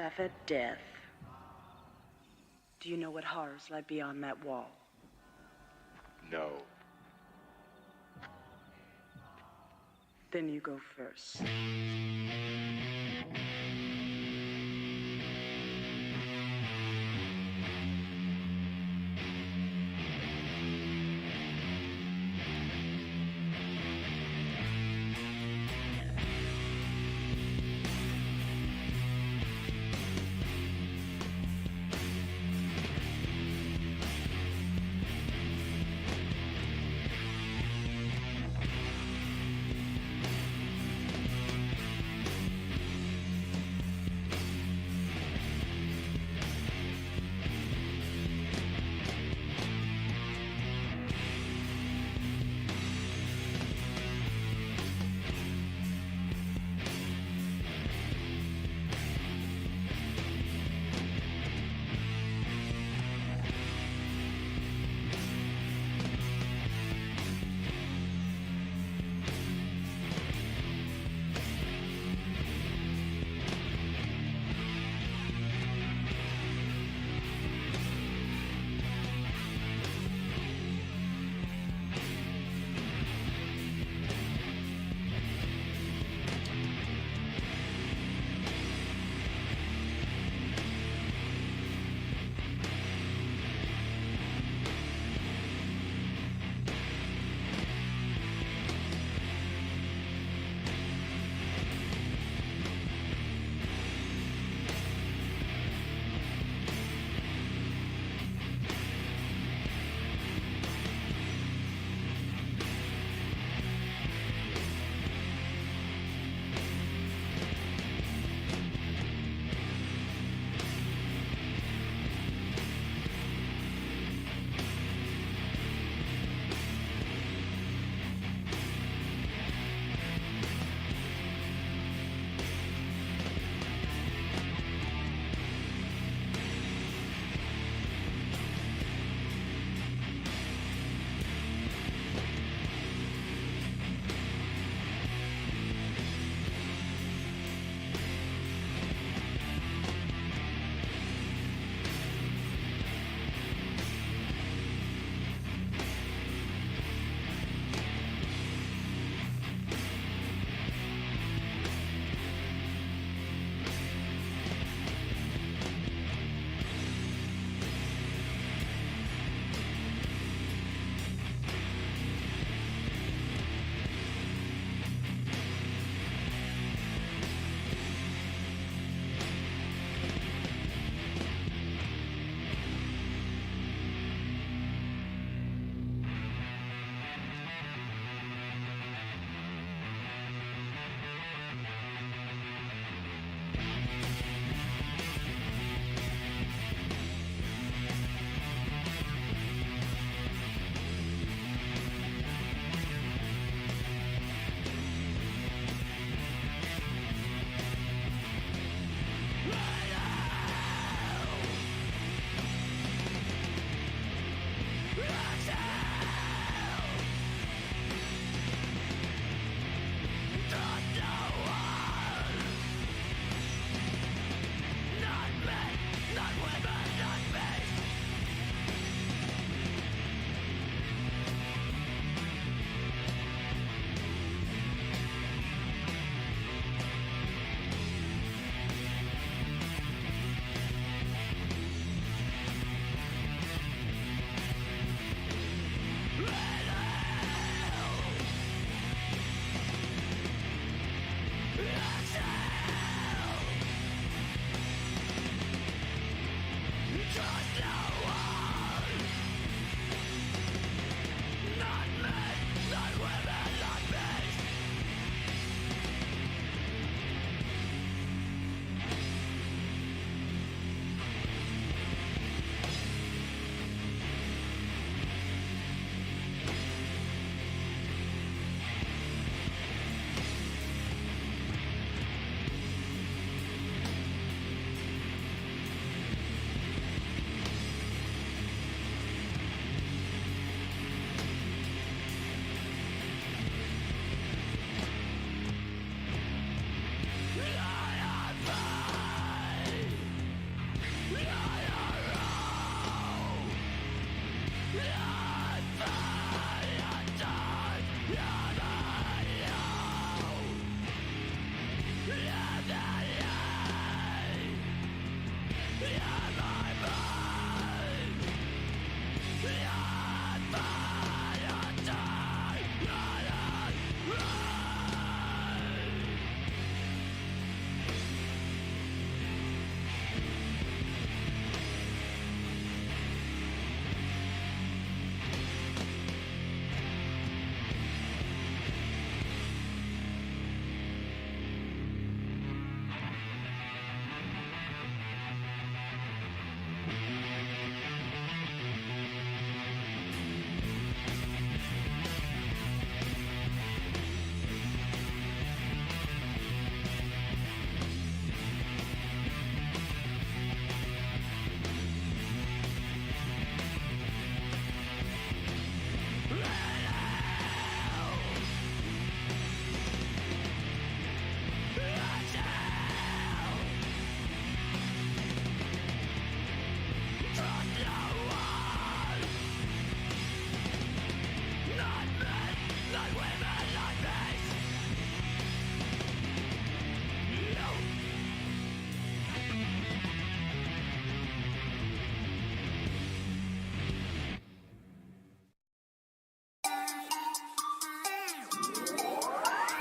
laugh at death. Do you know what horrors lie beyond that wall? No. Then you go first.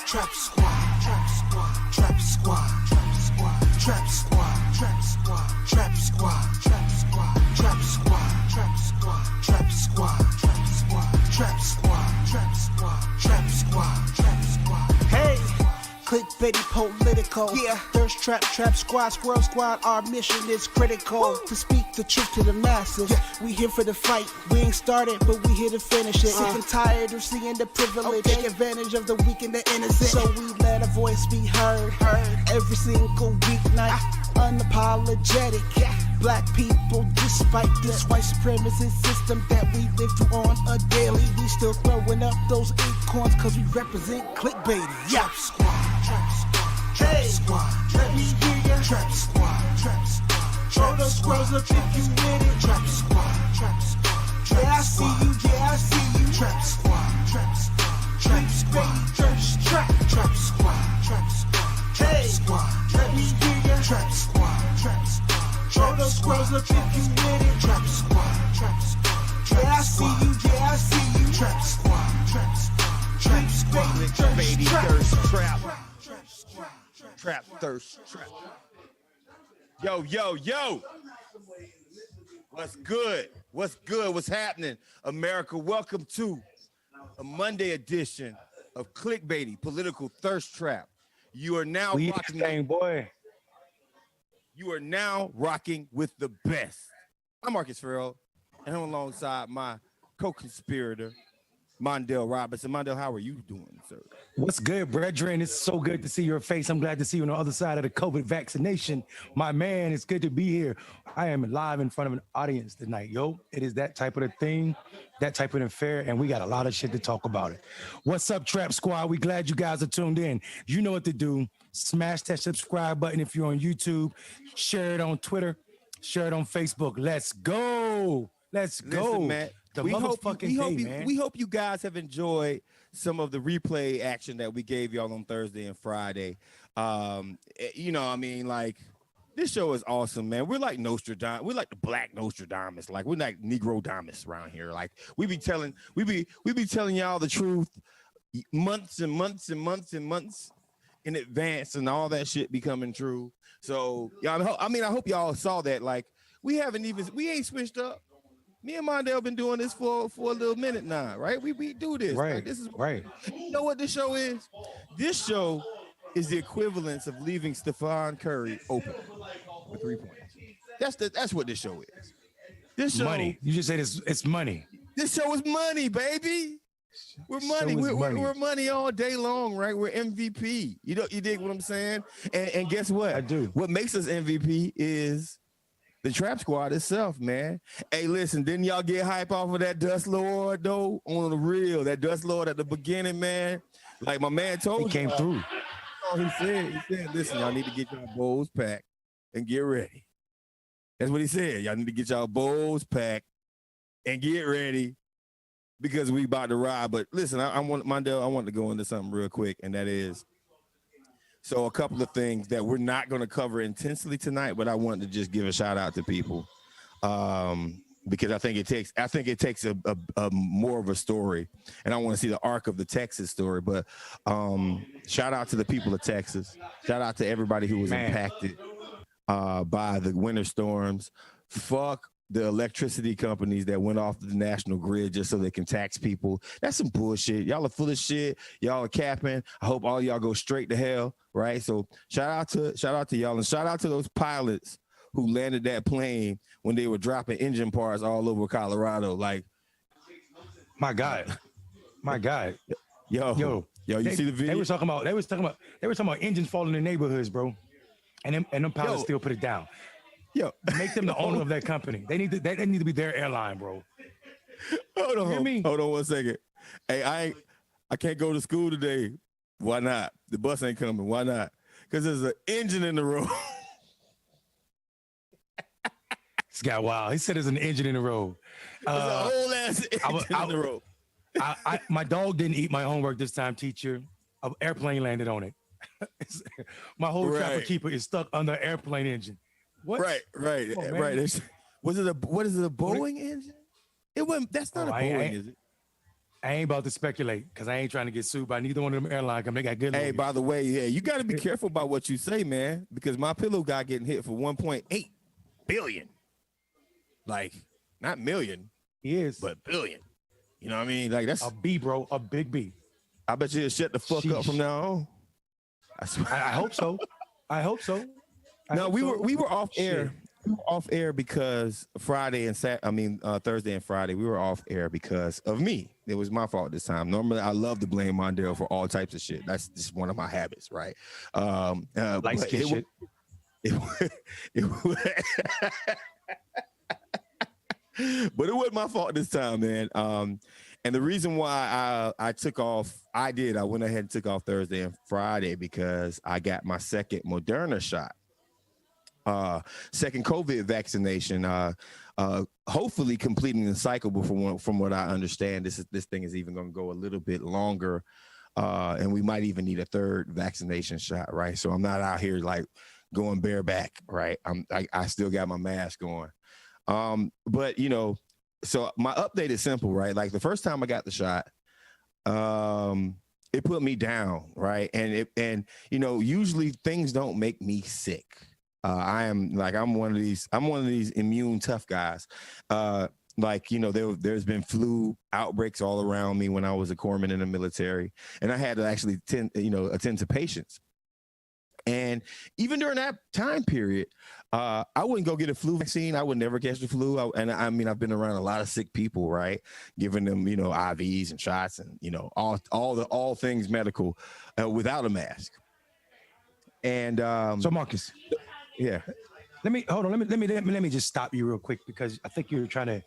Trap squad, trap squad, trap squad, trap squad, trap squad, trap squad, trap squad, trap squad, trap squad, trap squad, trap squad, trap squad, trap squad, trap squad, trap squad, trap squad. Hey, clickbaity political. Yeah, thirst trap, trap squad, squirrel squad. Our mission is critical to speak the truth to the masses. Yeah. We here for the fight. We ain't started, but we here to finish it. Sick and tired of seeing the privilege. Take advantage of the weak and the innocent. So we let our voice be heard. Every single weeknight. Unapologetic. Yeah. Black people, despite this white supremacist system that we live through on a daily, we still throwing up those acorns cause we represent clickbaity. Yeah. Trap squad, trap squad, trap squad, let me hear ya. Trap squad, trap squad, throw those squirrels up if you with it. Trap squad, trap squad, yeah I see you, yeah I see you. Trap squad, trap squad, trap squad, trap squad, trap squad, trap squad, let me hear ya. Trap squad, trap squad. Throw those squirrels up if you with it. Trap squad, trap squad. Yeah, I see you, yeah, I see you. Trap squad, trap squad, trap squad. Clickbaity, thirst trap. Trap, thirst trap. Yo, yo, yo. What's good? What's good? What's happening? America, welcome to a Monday edition of Clickbaity, Political Thirst Trap. You are now rocking, boy. You are now rocking with the best. I'm Marcus Farrell, and I'm alongside my co-conspirator, Mondell Robinson. Mondell, how are you doing, sir? What's good, brethren? It's so good to see your face. I'm glad to see you on the other side of the COVID vaccination. My man, it's good to be here. I am live in front of an audience tonight, yo. It is that type of a thing, that type of an affair, and we got a lot of shit to talk about it. What's up, Trap Squad? We glad you guys are tuned in. You know what to do. Smash that subscribe button if you're on YouTube. Share it on Twitter. Share it on Facebook. Let's go. Let's go. Listen, man. We hope you guys have enjoyed some of the replay action that we gave y'all on Thursday and Friday. You know, I mean, like, this show is awesome, man. We're like Nostradamus. We're like the Black Nostradamus. Like, we're like Negro Damus around here. Like, we be telling y'all the truth months and months and months and months in advance, and all that shit becoming true. So, y'all, I mean, I hope y'all saw that. Like, we ain't switched up. Me and Mondell been doing this for a little minute now, right? We do this. Right. Like, this is right. You know what this show is? This show is the equivalence of leaving Stephen Curry open with 3 points. That's what this show is. This show, money. You just said it's money. This show is money, baby. We're money. We're money all day long, right? We're MVP. You dig what I'm saying? And guess what? I do. What makes us MVP is the Trap Squad itself, man. Hey, listen, didn't y'all get hype off of that Dust Lord, though? On the real, that Dust Lord at the beginning, man. Like my man told you. He came through. Oh, he said, listen, y'all need to get y'all bowls packed and get ready. That's what he said. Y'all need to get y'all bowls packed and get ready because we about to ride. But listen, I want to go into something real quick, and that is, so a couple of things that we're not going to cover intensely tonight, but I wanted to just give a shout out to people because I think it takes a more of a story, and I want to see the arc of the Texas story. But shout out to the people of Texas. Shout out to everybody who was impacted by the winter storms. Fuck the electricity companies that went off the national grid just so they can tax people. That's some bullshit. Y'all are full of shit. Y'all are capping. I hope all y'all go straight to hell, right? So shout out to y'all, and shout out to those pilots who landed that plane when they were dropping engine parts all over Colorado. Like, my God. Yo, you see the video? They were talking about engines falling in neighborhoods, bro. And them pilots still put it down. Yo, make them the owner of that company. They need to be their airline, bro. Hold on 1 second. Hey, I can't go to school today. Why not? The bus ain't coming. Why not? Because there's an engine in the road. This guy, wow. He said there's an engine in the road. There's a whole ass engine in the road. My dog didn't eat my homework this time, teacher. An airplane landed on it. My whole trapper keeper is stuck under an airplane engine. What? Right. Was it a Boeing engine? It wasn't. That's not a Boeing, is it? I ain't about to speculate because I ain't trying to get sued by neither one of them airline companies. They got good Hey, lawyers. by the way, yeah, you got to be careful about what you say, man, because my pillow guy getting hit for 1.8 billion. Like, not million, He is but billion. You know what I mean? Like, that's, a B, bro, a big B. I bet you shut the fuck up from Sheesh. now on. I swear. I hope so. I hope so. No, we were off air. We were off air because Thursday and Friday, we were off air because of me. It was my fault this time. Normally, I love to blame Mondale for all types of shit. That's just one of my habits, right? Light skin shit. But it wasn't my fault this time, man. And the reason why I took off, I went ahead and took off Thursday and Friday because I got my second Moderna shot. Second COVID vaccination, hopefully completing the cycle. But from what I understand, this thing is even going to go a little bit longer, and we might even need a third vaccination shot, right? So I'm not out here like going bareback, right? I still got my mask on, but you know, so my update is simple, right? Like the first time I got the shot, it put me down, right? And you know, usually things don't make me sick. I'm one of these immune tough guys. Like, you know, there's been flu outbreaks all around me when I was a corpsman in the military, and I had to actually attend to patients. And even during that time period, I wouldn't go get a flu vaccine. I would never catch the flu. I mean, I've been around a lot of sick people, right? Giving them, you know, IVs and shots and, you know, all things medical without a mask. And So Marcus, yeah. let me just stop you real quick because I think you're trying to.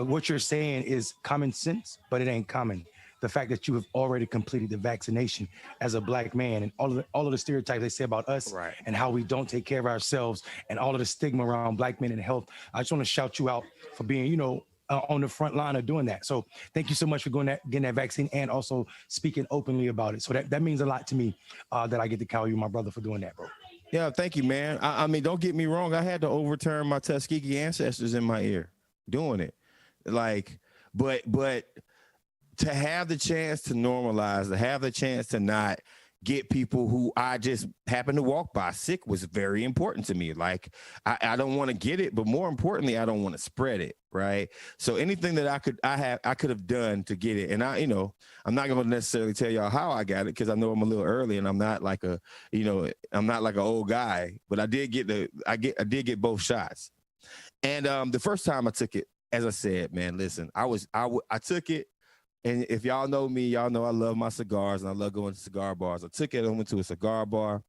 What you're saying is common sense, but it ain't common. The fact that you have already completed the vaccination as a black man and all of the stereotypes they say about us, right, and how we don't take care of ourselves and all of the stigma around black men and health. I just want to shout you out for being, you know, on the front line of doing that. So thank you so much for getting that vaccine and also speaking openly about it. So that means a lot to me that I get to call you my brother for doing that, bro. Yeah, thank you, man. I mean, don't get me wrong. I had to overturn my Tuskegee ancestors in my ear doing it. Like, but to have the chance to normalize, to have the chance to not get people who I just happen to walk by sick was very important to me. Like, I don't want to get it, but more importantly, I don't want to spread it, right? So anything that I could have done to get it, and I'm not going to necessarily tell y'all how I got it because I know I'm a little early and I'm not like I'm not like an old guy, but I did get both shots. And the first time I took it, as I said, man, listen, I took it. And if y'all know me, y'all know I love my cigars and I love going to cigar bars. I took it, I went to a cigar bar.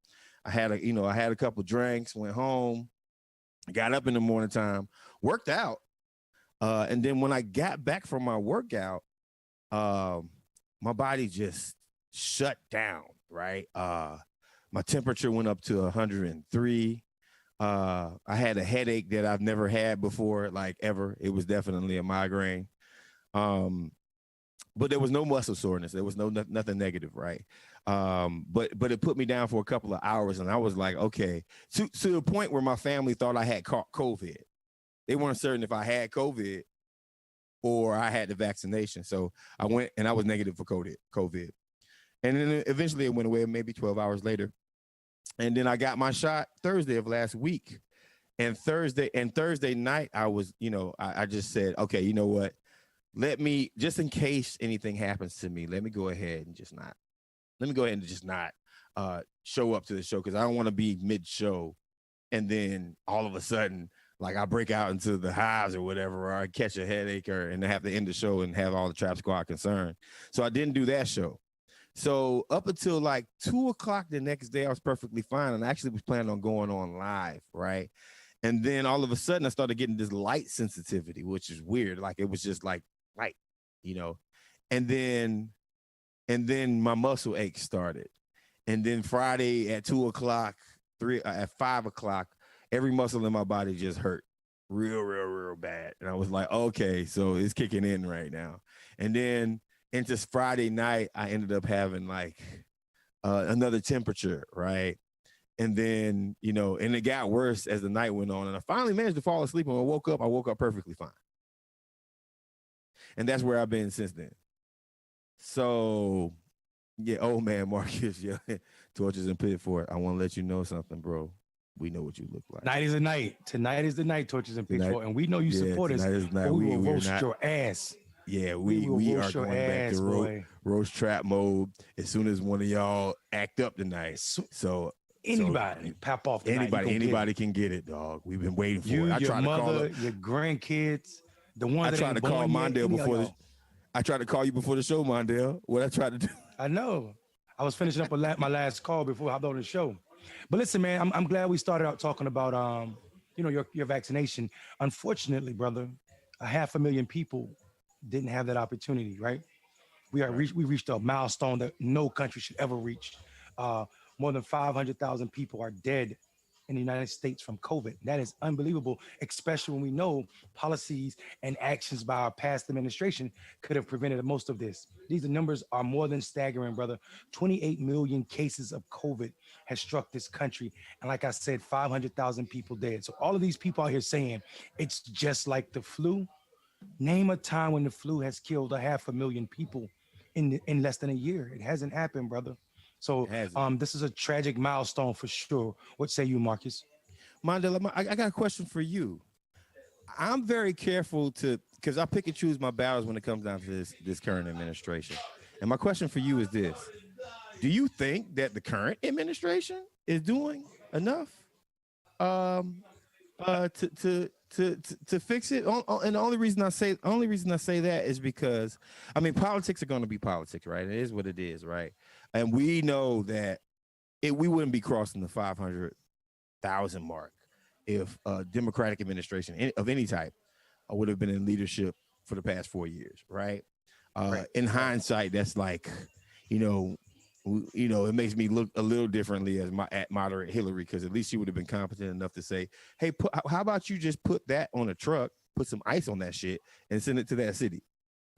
I had a couple drinks, went home, got up in the morning time, worked out. And then when I got back from my workout, my body just shut down, right? My temperature went up to 103. I had a headache that I've never had before, like ever. It was definitely a migraine. But there was no muscle soreness. There was nothing negative, right? But it put me down for a couple of hours, and I was like, okay, to the point where my family thought I had caught COVID. They weren't certain if I had COVID or I had the vaccination. So I went and I was negative for COVID. And then eventually it went away, maybe 12 hours later. And then I got my shot Thursday of last week. And Thursday night, I was, I just said, okay, you know what? Let me, just in case anything happens to me, let me go ahead and just not show up to the show because I don't want to be mid-show and then all of a sudden, like I break out into the hives or whatever, or I catch a headache and have to end the show and have all the Trap Squad concerned. So I didn't do that show. So up until like 2:00 the next day, I was perfectly fine. And I actually was planning on going on live, right? And then all of a sudden I started getting this light sensitivity, which is weird. Like it was just like light, and then my muscle ache started. And then Friday at 2:00, at 5:00, every muscle in my body just hurt real bad. And I was like, okay, so it's kicking in right now. And then into Friday night, I ended up having like another temperature, right? And then, and it got worse as the night went on. And I finally managed to fall asleep. And when I woke up perfectly fine. And that's where I've been since then. So, yeah, old man Marcus, yeah, torches and pitchfork. I want to let you know something, bro. We know what you look like. Night is the night. Tonight is the night, torches and Tonight, pitchfork, and we know you yeah, support us. tonight is But not. we will We're roast not. your ass. Yeah, We will we are roast your going back ass, to boy. roast trap mode as soon as one of y'all act up tonight. Anybody pop off tonight. Anybody can get it, dog. We've been waiting for you, it. I your tried to call mother, up. your grandkids, the ones I that tried ain't to call born yet, Mondale any of before this. y'all. I tried to call you before the show, Mondale. What I tried to do. I know. I was finishing up my last call before I hopped on the show. But listen, man, I'm glad we started out talking about your vaccination. Unfortunately, brother, 500,000 people didn't have that opportunity, right? We reached a milestone that no country should ever reach. More than 500,000 people are dead in the United States from COVID. That is unbelievable, especially when we know policies and actions by our past administration could have prevented most of this. These numbers are more than staggering, brother. 28 million cases of COVID has struck this country. And like I said, 500,000 people dead. So all of these people out here saying it's just like the flu. Name a time when the flu has killed 500,000 people in less than a year. It hasn't happened, brother. So this is a tragic milestone for sure. What say you, Marcus? Mondale, I got a question for you. I'm very careful because I pick and choose my battles when it comes down to this current administration. And my question for you is this: do you think that the current administration is doing enough to fix it? And the only reason I say that is because I mean politics are going to be politics, right? It is what it is, right? And we know that we wouldn't be crossing the 500,000 mark if a Democratic administration of any type would have been in leadership for the past 4 years, right? In hindsight, that's like, it makes me look a little differently as moderate Hillary, because at least she would have been competent enough to say, hey, how about you just put that on a truck, put some ice on that shit, and send it to that city?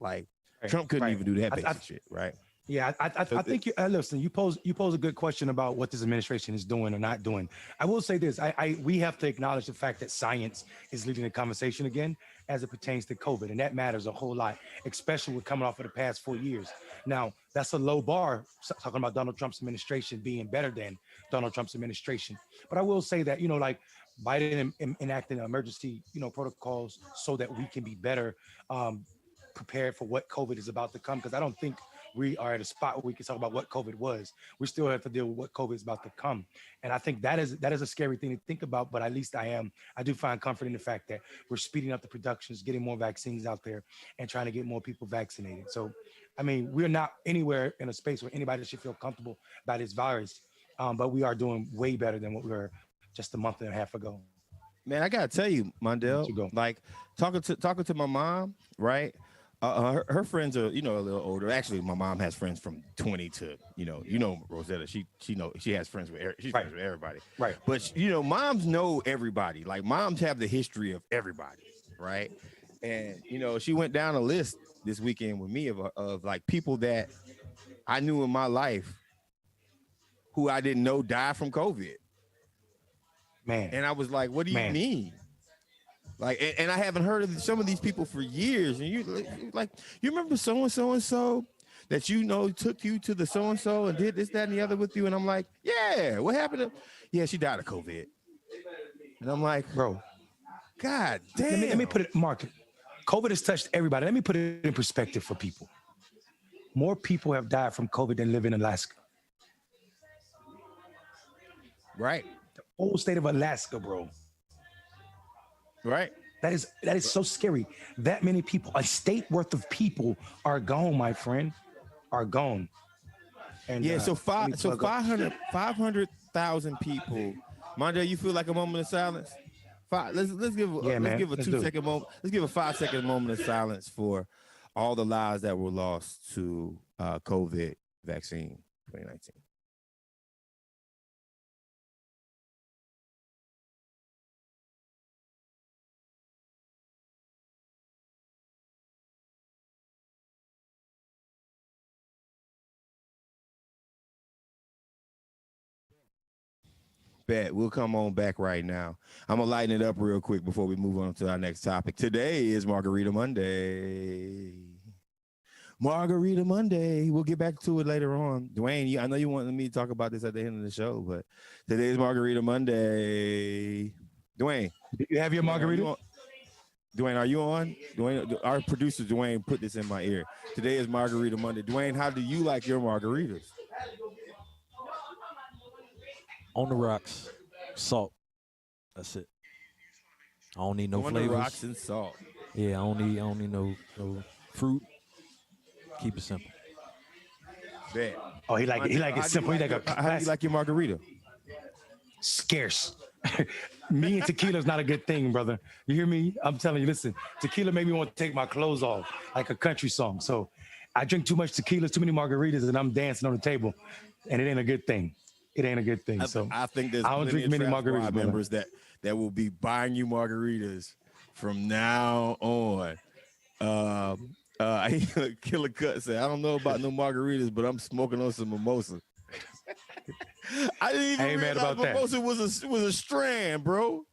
Like, Trump couldn't even do that basic shit, right? Yeah, I think you listen. You pose a good question about what this administration is doing or not doing. I will say this: we have to acknowledge the fact that science is leading the conversation again as it pertains to COVID, and that matters a whole lot, especially with coming off of the past 4 years. Now, that's a low bar talking about Donald Trump's administration being better than Donald Trump's administration. But I will say that like Biden enacting emergency protocols so that we can be better prepared for what COVID is about to come, because I don't think we are at a spot where we can talk about what COVID was. We still have to deal with what COVID is about to come. And I think that is a scary thing to think about, but at least I do find comfort in the fact that we're speeding up the productions, getting more vaccines out there and trying to get more people vaccinated. So, I mean, we're not anywhere in a space where anybody should feel comfortable about this virus, but we are doing way better than what we were just a month and a half ago. Man, I gotta tell you, Mondale, like talking to my mom, right? Her friends are, a little older. Actually, my mom has friends from 20 to, Rosetta. She has friends with friends with everybody. Right. But moms know everybody. Like moms have the history of everybody, right? And she went down a list this weekend with me of like people that I knew in my life who I didn't know died from COVID. Man. And I was like, what do you mean? Like, and I haven't heard of some of these people for years. And you remember so-and-so that took you to the so-and-so and did this, that, and the other with you. And I'm like, yeah, what happened? Yeah, she died of COVID. And I'm like, bro, God damn. Let me put it, Mark. COVID has touched everybody. Let me put it in perspective for people. More people have died from COVID than live in Alaska. Right. The whole state of Alaska, bro. Right. That is so scary. That many people, a state worth of people are gone, my friend, are gone. And yeah, so 500,000 people. Mondale, you feel like a moment of silence? Let's give a 2 second moment. Let's give a 5 second moment of silence for all the lives that were lost to COVID vaccine 2019. Bet. We'll come on back right now. I'm going to lighten it up real quick before we move on to our next topic. Today is Margarita Monday. Margarita Monday. We'll get back to it later on. Dwayne, I know you wanted me to talk about this at the end of the show, but today's Margarita Monday. Dwayne, Do you have your margarita? Dwayne, are you on? Dwayne, our producer Dwayne put this in my ear. Today is Margarita Monday. Dwayne, how do you like your margaritas? On the rocks, salt. That's it. I don't need no On flavors. the rocks and salt. Yeah, I don't need no fruit. Keep it simple. Bet. Oh, he like it simple. How do you like your margarita? Scarce. Me and tequila is not a good thing, brother. You hear me? I'm telling you, listen, tequila made me want to take my clothes off like a country song. So I drink too much tequila, too many margaritas, and I'm dancing on the table, and it ain't a good thing. It ain't a good thing. So I think there's I don't drink many margaritas, members that will be buying you margaritas from now on. Killer Cut said, I don't know about no margaritas, but I'm smoking on some mimosa. I didn't even realize mimosa was a strand, bro.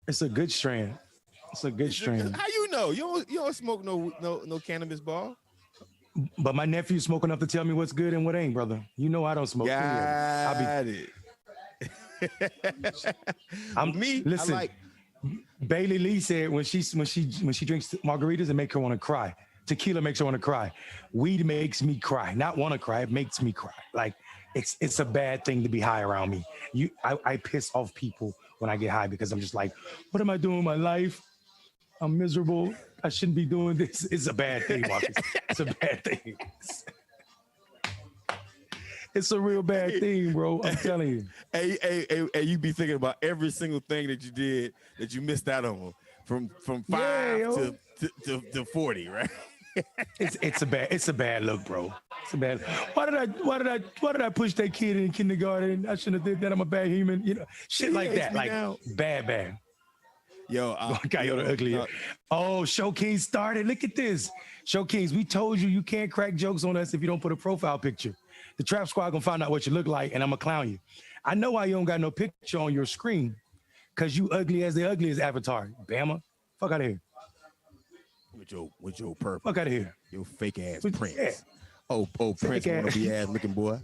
It's a good strand. It's a good strand. How you know? You don't smoke no cannabis ball? But my nephew's smoking enough to tell me what's good and what ain't, brother. You know I don't smoke. Got it. Listen. Bailey Lee said when she drinks margaritas, it makes her want to cry. Tequila makes her want to cry. Weed makes me cry. Not want to cry. It makes me cry. Like it's a bad thing to be high around me. I piss off people when I get high because I'm just like, what am I doing with my life? I'm miserable. I shouldn't be doing this. It's a bad thing, Marcus. It's a bad thing. It's a real bad thing, bro. I'm telling you. Hey, you be thinking about every single thing that you did that you missed out on from 5 to 40, right? It's a bad look, bro. It's a bad. Why did I push that kid in kindergarten? I shouldn't have did that. I'm a bad human. You know, shit like that. Like bad. Yo, the ugly. Oh, Show King started. Look at this. Show Kings, we told you can't crack jokes on us if you don't put a profile picture. The Trap Squad gonna find out what you look like, and I'm gonna clown you. I know why you don't got no picture on your screen, cause you ugly as the ugliest avatar. Bama, fuck out of here. With your purple. Fuck out of here. Your fake ass Prince. Yeah. Oh, Prince wanna be ass looking boy.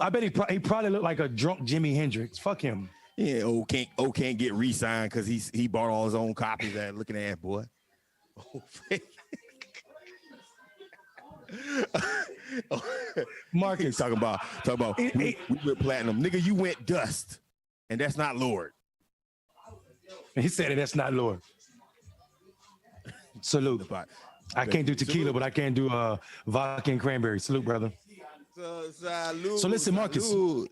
I bet he probably looked like a drunk Jimi Hendrix. Fuck him. Yeah, can't get re-signed because he bought all his own copies. That looking ass boy. Marcus talking about we went platinum, nigga. You went dust, and that's not Lord. He said it. That's not Lord. Salute. I can't do tequila, but I can do vodka and cranberry. Salute, brother. So listen, Marcus. Salute.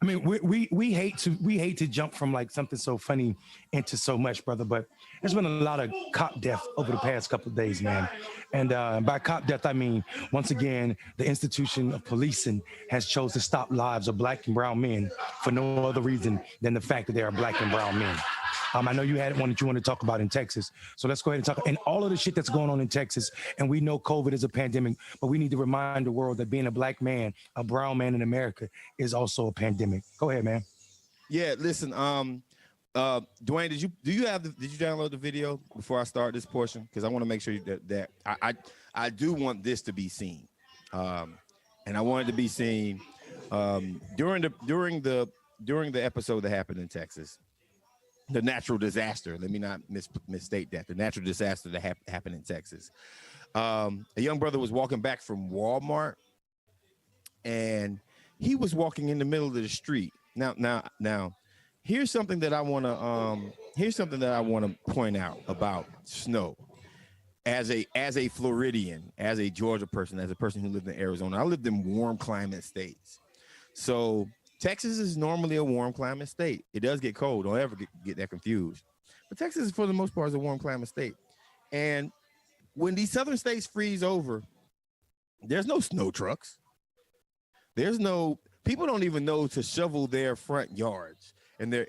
I mean, we hate to jump from like something so funny into so much, brother. But there's been a lot of cop death over the past couple of days, man. And by cop death, I mean once again the institution of policing has chose to stop lives of black and brown men for no other reason than the fact that they are black and brown men. I know you had one that you want to talk about in Texas. So let's go ahead and talk. And all of the shit that's going on in Texas, and we know COVID is a pandemic, but we need to remind the world that being a black man, a brown man in America is also a pandemic. Go ahead, man. Yeah, listen, Dwayne, did you download the video before I start this portion? Because I want to make sure that I do want this to be seen. And I want it to be seen during the episode that happened in Texas. The natural disaster. Let me not misstate that. The natural disaster that happened in Texas. A young brother was walking back from Walmart, and he was walking in the middle of the street. Now, here's something that I want to point out about snow. As a Floridian, as a Georgia person, as a person who lived in Arizona, I lived in warm climate states. So Texas is normally a warm climate state. It does get cold. Don't ever get that confused. But Texas, for the most part, is a warm climate state. And when these southern states freeze over, there's no snow trucks. People don't even know to shovel their front yards and their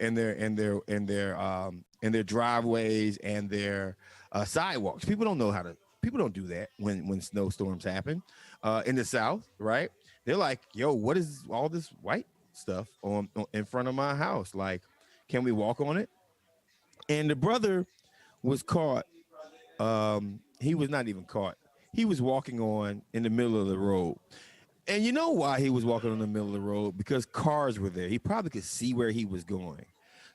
driveways and their sidewalks. People don't do that when snowstorms happen. In the South, right? They're like, yo, what is all this white stuff on in front of my house? Like, can we walk on it? And the brother was caught he was not even caught. He was walking on in the middle of the road. And you know why he was walking on the middle of the road? Because cars were there. He probably could see where he was going.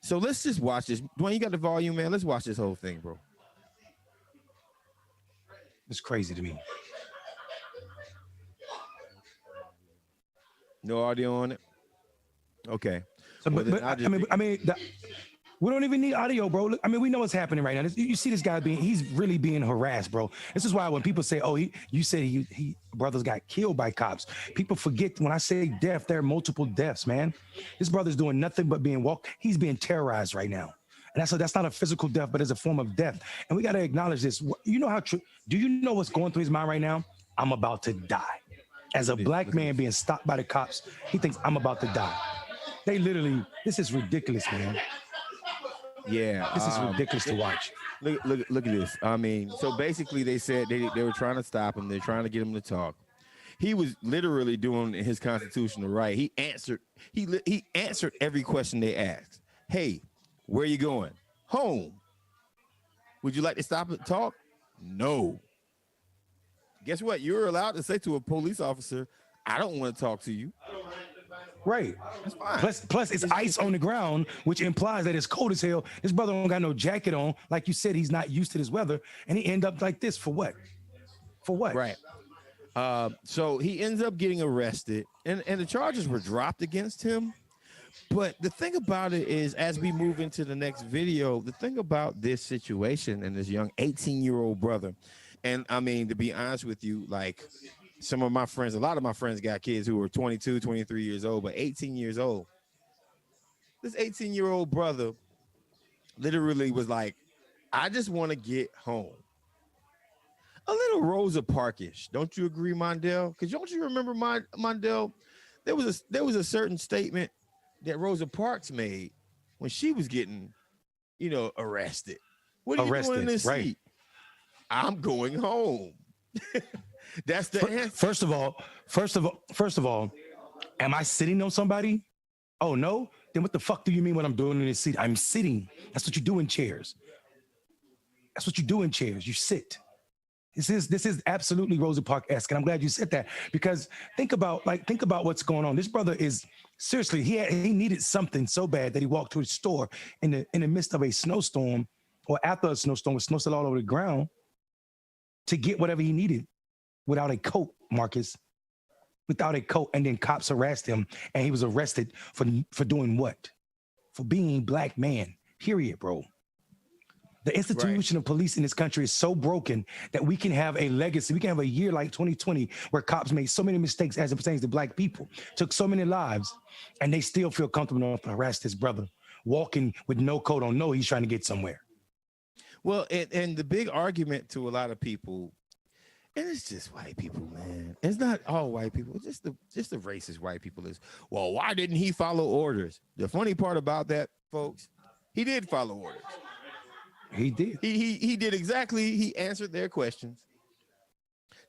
So let's just watch this. Dwayne, you got the volume, man? Let's watch this whole thing, bro. It's crazy to me. No audio on it? Okay. So, Well, but then I'll just I mean, we don't even need audio, bro. Look, I mean, we know what's happening right now. You see this guy he's really being harassed, bro. This is why when people say, oh, you said he brothers got killed by cops. People forget when I say death, there are multiple deaths, man. This brother's doing nothing but being he's being terrorized right now. And that's not a physical death, but it's a form of death. And we got to acknowledge this. You know how do you know what's going through his mind right now? I'm about to die. As a black man being stopped by the cops, he thinks I'm about to die. This is ridiculous, man. Yeah, this is ridiculous to watch. Look at this. I mean, so basically they said they were trying to stop him. They're trying to get him to talk. He was literally doing his constitutional right. He answered every question they asked. Hey, where are you going? Home. Would you like to stop and talk? No. Guess what? You're allowed to say to a police officer, I don't want to talk to you. Right. That's fine. Plus it's ice on the ground, which implies that it's cold as hell. This brother don't got no jacket on. Like you said, he's not used to this weather. And he end up like this for what? For what? Right. So he ends up getting arrested, and the charges were dropped against him. But the thing about it is, as we move into the next video, the thing about this situation and this young 18-year-old brother, and I mean, to be honest with you, like some of my friends, a lot of my friends got kids who were 22, 23 years old, but 18 years old. This 18-year-old brother literally was like, I just want to get home. A little Rosa Parkish, don't you agree, Mondell? Because don't you remember, Mondell? There was a certain statement that Rosa Parks made when she was getting, arrested. What are you doing in this seat? I'm going home. That's the answer. First of all, am I sitting on somebody? Oh no? Then what the fuck do you mean what I'm doing in this seat? I'm sitting. That's what you do in chairs. That's what you do in chairs. You sit. This is absolutely Rosa Parks-esque, and I'm glad you said that, because think about what's going on. This brother is seriously, he needed something so bad that he walked to his store in the midst of a snowstorm, or after a snowstorm with snow still all over the ground, to get whatever he needed without a coat, Marcus. Without a coat, and then cops harassed him, and he was arrested for doing what? For being a black man, period, bro. The institution of police in this country is so broken that we can have a legacy. We can have a year like 2020 where cops made so many mistakes as it pertains to black people, took so many lives, and they still feel comfortable enough to harass his brother, walking with no coat on. No, he's trying to get somewhere. Well, and the big argument to a lot of people, and it's just white people, man. It's not all white people. It's just the racist white people is, well, why didn't he follow orders? The funny part about that, folks, he did follow orders. He did. He did exactly. He answered their questions.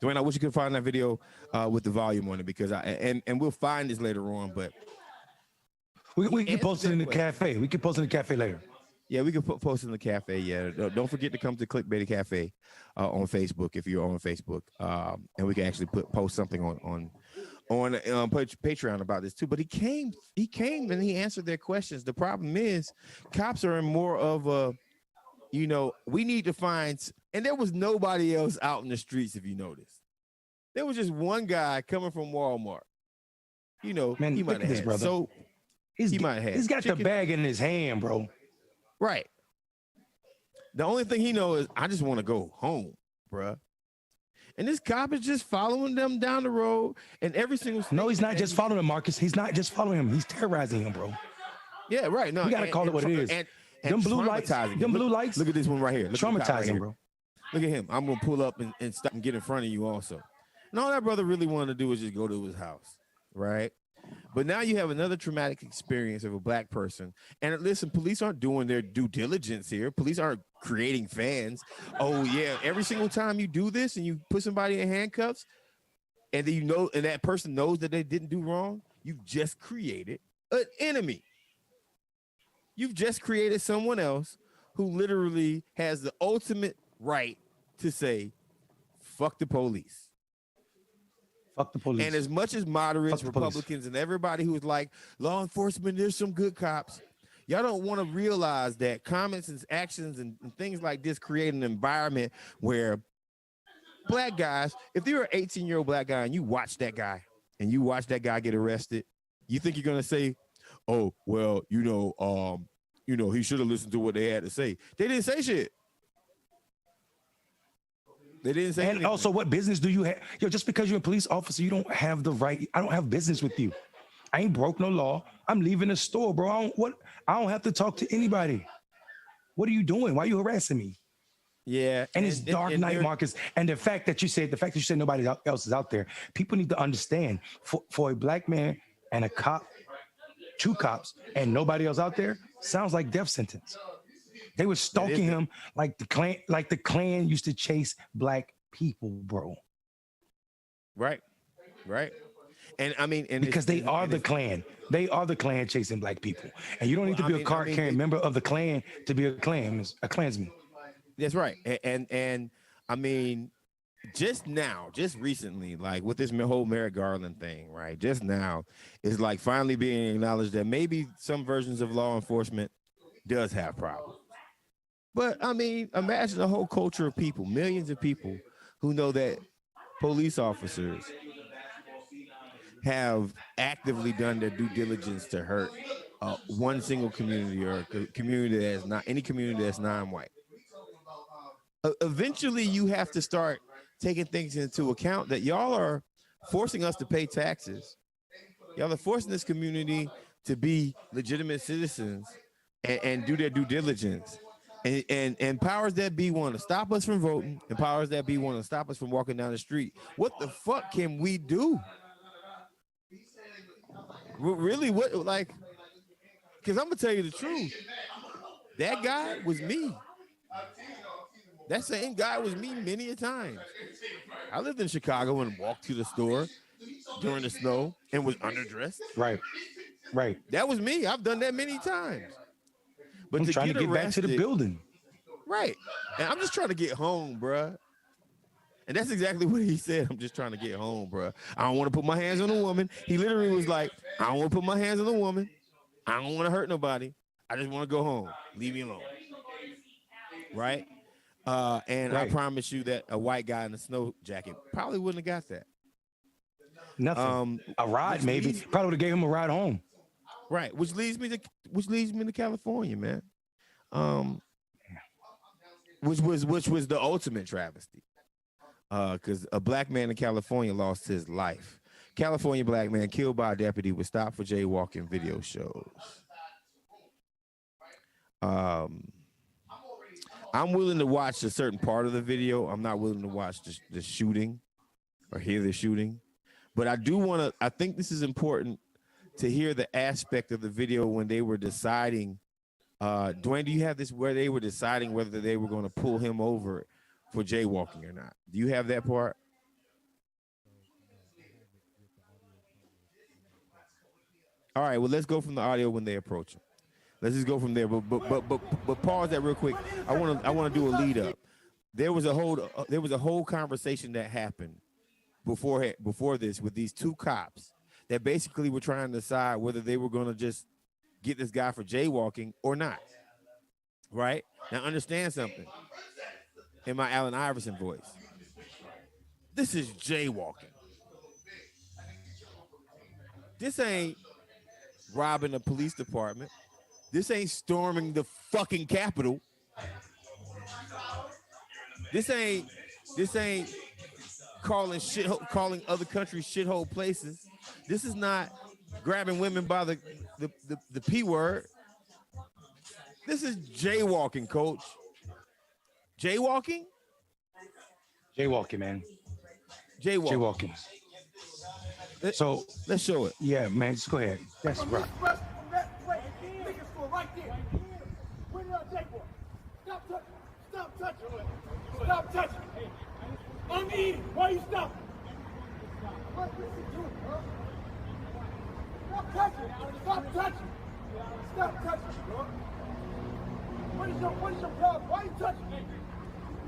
Dwayne, I wish you could find that video with the volume on it, because and we'll find this later on. But we can post it in the cafe. We can post it in the cafe later. Yeah, we can post it in the cafe. Yeah, don't forget to come to Clickbaity Cafe on Facebook if you're on Facebook, and we can actually post something on Patreon about this too. But he came and he answered their questions. The problem is, cops are in more of a, we need to find, and there was nobody else out in the streets, if you notice. There was just one guy coming from Walmart. Man, he might have had. Brother. So he might have had. He's got the bag in his hand, bro. Right. The only thing he knows is, I just want to go home, bruh. And this cop is just following them down the road, and every single. No, he's not just following him, Marcus. He's not just following him. He's terrorizing him, bro. Yeah, right. No, you gotta call it what it is. And them blue lights. Them blue lights. Look at this one right here. Traumatizing, bro. Look at him. I'm gonna pull up and stop and get in front of you also. And all that brother really wanted to do was just go to his house, right? But now you have another traumatic experience of a black person. And listen, police aren't doing their due diligence here. Police aren't creating fans. Oh yeah, every single time you do this and you put somebody in handcuffs, and then and that person knows that they didn't do wrong, you've just created an enemy. You've just created someone else who literally has the ultimate right to say, fuck the police. Fuck the police. And as much as moderates, Fuck the police. Republicans, and everybody who's like, law enforcement, there's some good cops. Y'all don't want to realize that comments and actions and things like this create an environment where black guys, if you're an 18-year-old black guy and you watch that guy get arrested, you think you're gonna say, oh, well, he should have listened to what they had to say. They didn't say shit. They didn't say anything. Also, what business do you have? Yo, just because you're a police officer, you don't have the right. I don't have business with you. I ain't broke no law. I'm leaving the store, bro. I don't have to talk to anybody. What are you doing? Why are you harassing me? Yeah. And it's dark night, Marcus. And the fact that you said nobody else is out there, people need to understand for a black man and a cop, two cops, and nobody else out there, sounds like death sentence. They were stalking him like the Klan used to chase black people, bro. Right. And I mean, because they are the Klan. They are the Klan chasing black people. And you don't need to be a card-carrying member of the Klan to be a Klansman. That's right. And I mean, just recently, like with this whole Merrick Garland thing, right? Just now, it's like finally being acknowledged that maybe some versions of law enforcement does have problems. But I mean, imagine a whole culture of people, millions of people who know that police officers have actively done their due diligence to hurt one single community or a community that's not any community that's non-white. Eventually, you have to start taking things into account that y'all are forcing us to pay taxes. Y'all are forcing this community to be legitimate citizens and do their due diligence. And powers that be want to stop us from voting, and powers that be want to stop us from walking down the street. What the fuck can we do? Really, what, like, because I'm gonna tell you the truth. That guy was me. That same guy was me many a times. I lived in Chicago and walked to the store during the snow and was underdressed. Right. That was me. I've done that many times. But I'm trying to get arrested, back to the building. Right. And I'm just trying to get home, bruh. And that's exactly what he said. I'm just trying to get home, bruh. I don't want to put my hands on a woman. He literally was like, I don't want to put my hands on a woman. I don't want to hurt nobody. I just want to go home. Leave me alone. Right? And I promise you that a white guy in a snow jacket probably wouldn't have got that. Nothing. A ride, maybe. Probably would have gave him a ride home. Right, which leads me to California, man. Which was the ultimate travesty. Because a black man in California lost his life. California black man killed by a deputy was stopped for jaywalking video shows. I'm willing to watch a certain part of the video. I'm not willing to watch the shooting or hear the shooting. But I do want to, I think this is important to hear the aspect of the video when they were deciding, Dwayne, do you have this where they were deciding whether they were going to pull him over for jaywalking or not? Do you have that part? All right, well, let's go from the audio when they approach him. Let's just go from there. But pause that real quick. I want to do a lead up. There was a whole conversation that happened before this with these two cops that basically were trying to decide whether they were going to just get this guy for jaywalking or not. Right? Now understand something. In my Allen Iverson voice. This is jaywalking. This ain't robbing a police department. This ain't storming the fucking Capitol. This ain't calling other countries shithole places. This is not grabbing women by the P word. This is jaywalking, coach. Jaywalking? Jaywalking, man. Jaywalking. So let's show it. Yeah, man, just go ahead. That's right. Stop touching. I'm eating. Why you stopping? What is he doing, bro? Stop touching. Stop touching. Stop touching, bro. What is your problem? Why you touching me?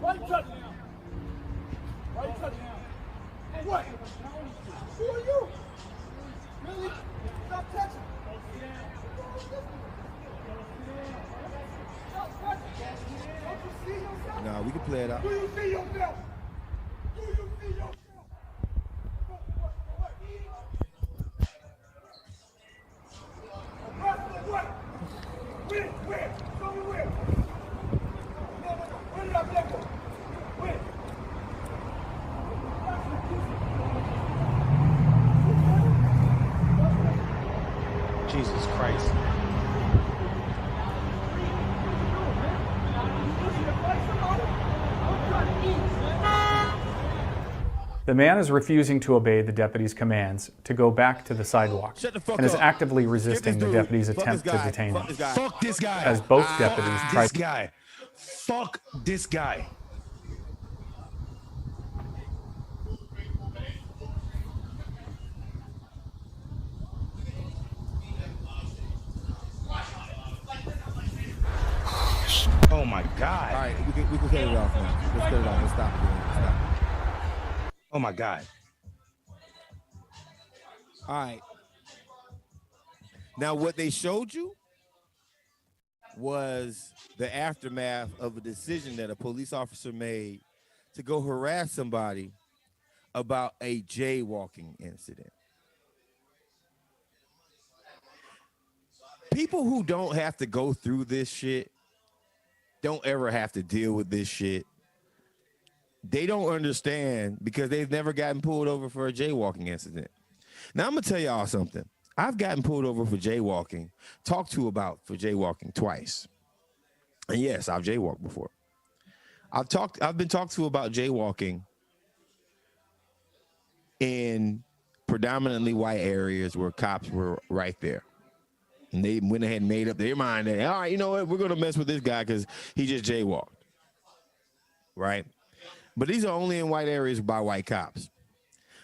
Why you touching me? What? Who are you? Really? Stop touching. Stop touching. Don't you see yourself? Nah, we can play it out. Do you see yourself? Do you see yourself? What? Where? Tell me where. No. Where did I go? Where? Jesus Christ. The man is refusing to obey the deputy's commands to go back to the sidewalk Shut the fuck and is up. actively resisting the dude. deputy's Fuck attempt this to guy. detain Fuck him. this guy. Fuck this guy. As both deputies try This guy. Fuck this guy. Oh my God. All right, we can cut it off now. Let's cut it off. Let's stop. Stop. Oh my God. All right. Now, what they showed you was the aftermath of a decision that a police officer made to go harass somebody about a jaywalking incident. People who don't have to go through this shit don't ever have to deal with this shit. They don't understand because they've never gotten pulled over for a jaywalking incident. Now, I'm going to tell y'all something. I've gotten pulled over for jaywalking, talked to about for jaywalking twice. And yes, I've jaywalked before. I've been talked to about jaywalking in predominantly white areas where cops were right there. And they went ahead and made up their mind that, all right, you know what? We're going to mess with this guy because he just jaywalked. Right? But these are only in white areas by white cops.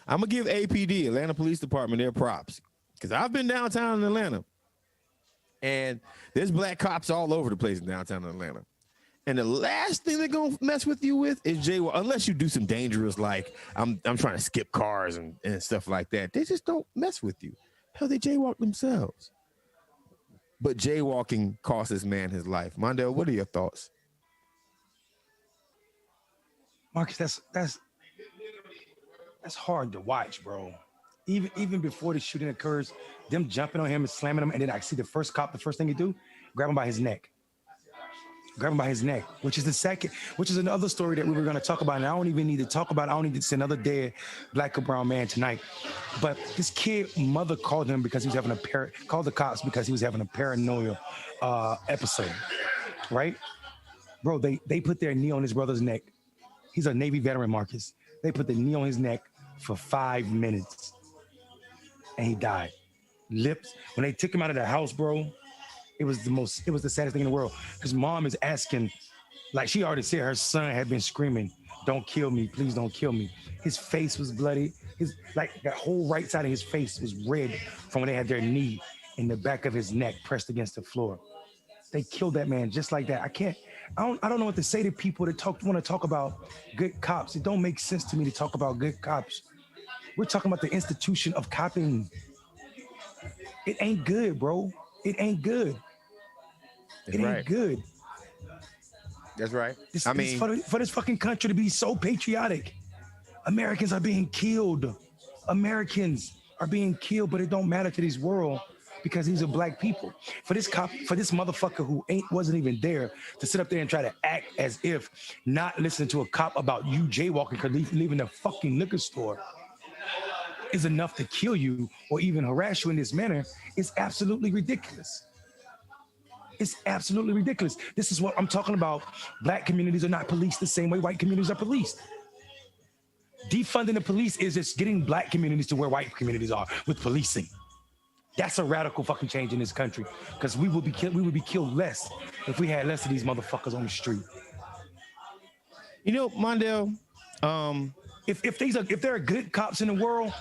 I'm going to give APD, Atlanta Police Department, their props. Because I've been downtown in Atlanta. And there's black cops all over the place in downtown Atlanta. And the last thing they're going to mess with you with is jaywalk. Unless you do some dangerous, like I'm trying to skip cars and stuff like that. They just don't mess with you. Hell, they jaywalk themselves. But jaywalking cost this man his life. Mondale, what are your thoughts? Marcus, that's hard to watch, bro. Even before the shooting occurs, them jumping on him and slamming him, and then I see the first cop, the first thing he do, grab him by his neck. Grab him by his neck, which is another story that we were going to talk about. And I don't even need to talk about it. I don't need to see another dead black or brown man tonight. But this kid mother called him because he was having called the cops because he was having a paranoia episode, right? Bro, they put their knee on his brother's neck. He's a Navy veteran, Marcus. They put the knee on his neck for 5 minutes and he died. Lips, when they took him out of the house, bro, it was the saddest thing in the world. His mom is asking, like she already said, her son had been screaming, "Don't kill me, please don't kill me." His face was bloody. That whole right side of his face was red from when they had their knee in the back of his neck pressed against the floor. They killed that man just like that. I don't know what to say to people that want to talk about good cops. It don't make sense to me to talk about good cops. We're talking about the institution of copping. It ain't good, bro. It ain't good. It ain't good. That's right. For this fucking country to be so patriotic, Americans are being killed. Americans are being killed, but it don't matter to this world because these are black people. For this motherfucker who wasn't even there to sit up there and try to act as if not listening to a cop about you jaywalking because leaving the fucking liquor store is enough to kill you or even harass you in this manner is absolutely ridiculous. It's absolutely ridiculous. This is what I'm talking about. Black communities are not policed the same way white communities are policed. Defunding the police is just getting black communities to where white communities are with policing. That's a radical fucking change in this country because we would be killed less if we had less of these motherfuckers on the street. You know, Mondale, if there are good cops in the world,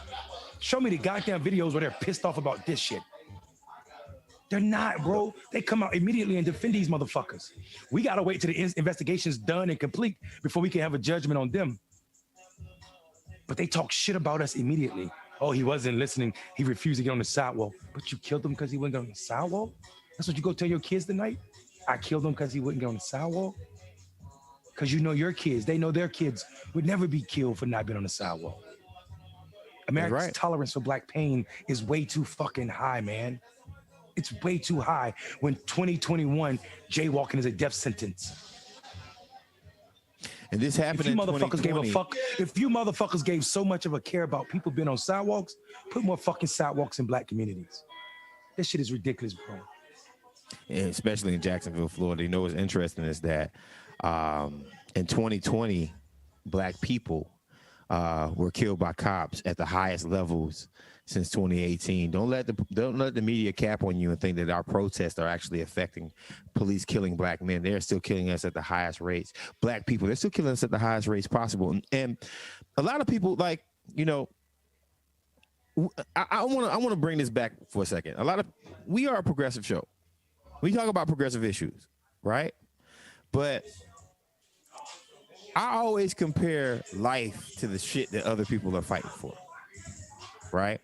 show me the goddamn videos where they're pissed off about this shit. They're not, bro. They come out immediately and defend these motherfuckers. We got to wait till the investigation's done and complete before we can have a judgment on them. But they talk shit about us immediately. Oh, he wasn't listening. He refused to get on the sidewalk. But you killed him because he wouldn't get on the sidewalk? That's what you go tell your kids tonight? I killed him because he wouldn't get on the sidewalk? Because you know your kids. They know their kids would never be killed for not being on the sidewalk. America's tolerance for black pain is way too fucking high, man. It's way too high when 2021 jaywalking is a death sentence. And this happened in 2020. If you motherfuckers gave so much of a care about people being on sidewalks, put more fucking sidewalks in black communities. This shit is ridiculous, bro. And especially in Jacksonville, Florida. You know what's interesting is that in 2020, black people were killed by cops at the highest levels since 2018. Don't let the media cap on you and think that our protests are actually affecting police killing black men. They're still killing us at the highest rates. Black people, they're still killing us at the highest rates possible. And a lot of people, like, you know, I want to bring this back for a second. We are a progressive show. We talk about progressive issues, right? But I always compare life to the shit that other people are fighting for, right?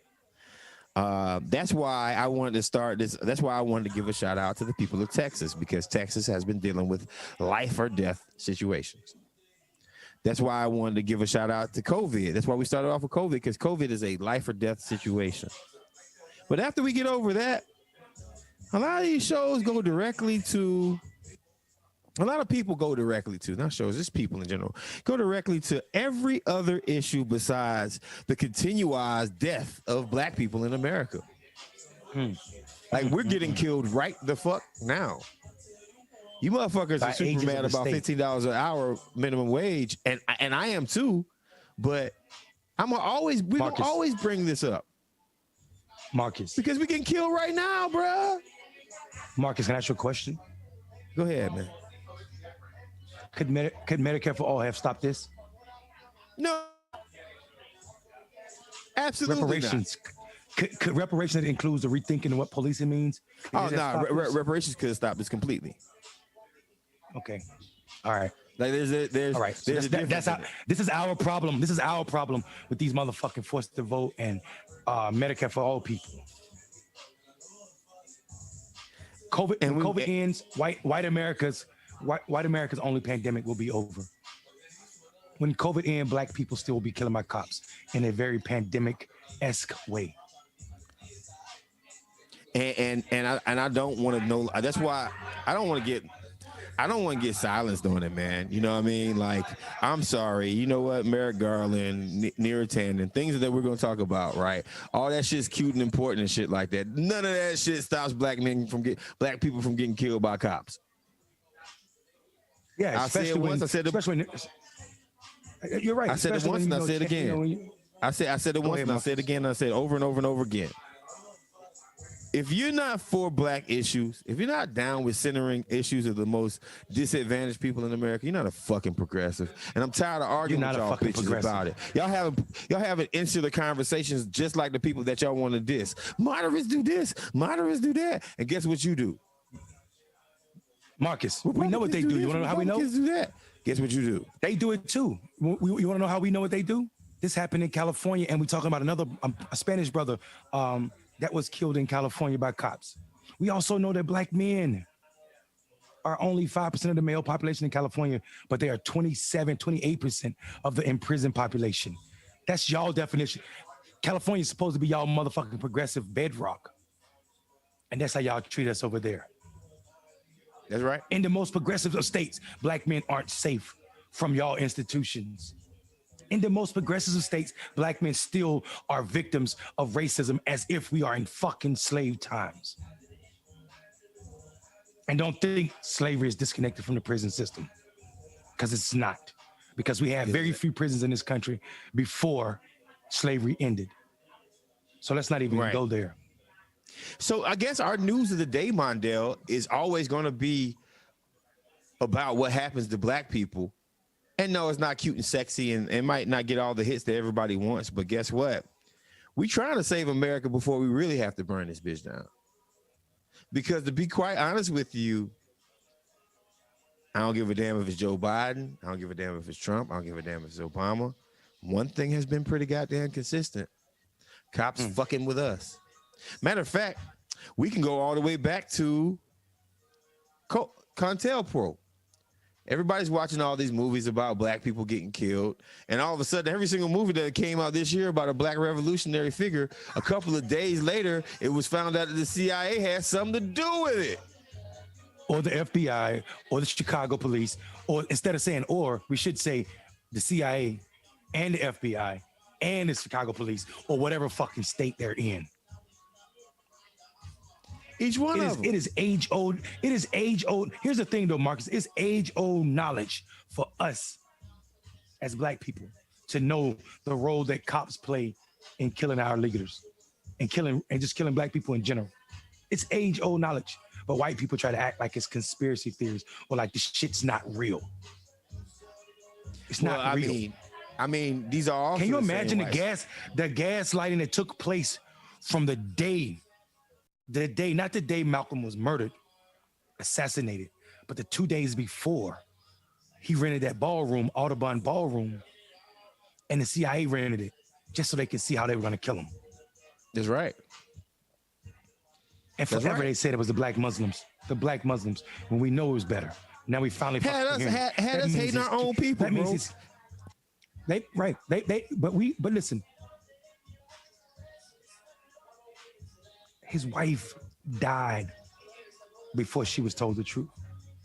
That's why I wanted to start this. That's why I wanted to give a shout out to the people of Texas, because Texas has been dealing with life or death situations. That's why I wanted to give a shout out to COVID. That's why we started off with COVID, because COVID is a life or death situation. But after we get over that, a lot of these shows go directly to, a lot of people go directly to, not shows, just people in general, go directly to every other issue besides the continualized death of black people in America. Like, we're getting killed right the fuck now. You motherfuckers are super mad about $15 an hour minimum wage, and I am too, but we're gonna always bring this up. Marcus. Because we getting killed right now, bruh. Marcus, can I ask you a question? Go ahead, man. Could Medicare for all have stopped this? No. Absolutely reparations. Not. Could reparations that includes the rethinking of what policing means? Oh, no. Reparations could stop this completely. Okay. All right. Like there's all right. So this is our problem. This is our problem with these motherfucking forced to vote and Medicare for all people. COVID ends, white America's only pandemic will be over. When COVID ends, black people still will be killing by cops in a very pandemic-esque way. And I don't want to know. That's why I don't want to get silenced on it, man. You know what I mean? Like, I'm sorry. You know what? Merrick Garland, Neera Tanden, things that we're going to talk about, right? All that shit's cute and important and shit like that. None of that shit stops black people from getting killed by cops. Yeah, I said it once. You're right. I said it once and I said it again. I said it once and I said it again. I said it over and over and over again. If you're not for black issues, if you're not down with centering issues of the most disadvantaged people in America, you're not a fucking progressive. And I'm tired of arguing with y'all bitches about it. Y'all having insular conversations just like the people that y'all want to diss. Moderates do this, moderates do that. And guess what you do? Marcus, we know what they do. You want to know how we know? Do that. Guess what you do? They do it too. You want to know how we know what they do? This happened in California, and we're talking about another a Spanish brother that was killed in California by cops. We also know that black men are only 5% of the male population in California, but they are 28% of the imprisoned population. That's y'all definition. California is supposed to be y'all motherfucking progressive bedrock. And that's how y'all treat us over there. That's right. In the most progressive of states, black men aren't safe from y'all institutions. In the most progressive of states, black men still are victims of racism as if we are in fucking slave times. And don't think slavery is disconnected from the prison system, because it's not. Because we had very few prisons in this country before slavery ended. So let's not even go there. So I guess our news of the day, Mondale, is always going to be about what happens to black people. And no, it's not cute and sexy, and it might not get all the hits that everybody wants. But guess what? We trying to save America before we really have to burn this bitch down. Because to be quite honest with you, I don't give a damn if it's Joe Biden. I don't give a damn if it's Trump. I don't give a damn if it's Obama. one thing has been pretty goddamn consistent. Cops fucking with us. Matter of fact, we can go all the way back to CONTELPRO. Everybody's watching all these movies about black people getting killed, and all of a sudden, every single movie that came out this year about a black revolutionary figure, a couple of days later, it was found out that the CIA had something to do with it. Or the FBI, or the Chicago police, or instead of saying or, we should say the CIA and the FBI and the Chicago police, or whatever fucking state they're in. Each one of them. It is age old. It is age old. Here's the thing, though, Marcus. It's age old knowledge for us as black people to know the role that cops play in killing our leaders and just killing black people in general. It's age old knowledge, but white people try to act like it's conspiracy theories or like this shit's not real. It's not real. I mean, these are all. Can you imagine the gaslighting that took place from the day, not the day Malcolm was murdered, assassinated, but the 2 days before he rented that ballroom, Audubon Ballroom, and the CIA rented it just so they could see how they were going to kill him. That's right. And forever they said it was the black Muslims, when we know it was better. Now we finally had us hating our own people, that means bro. But listen, his wife died before she was told the truth.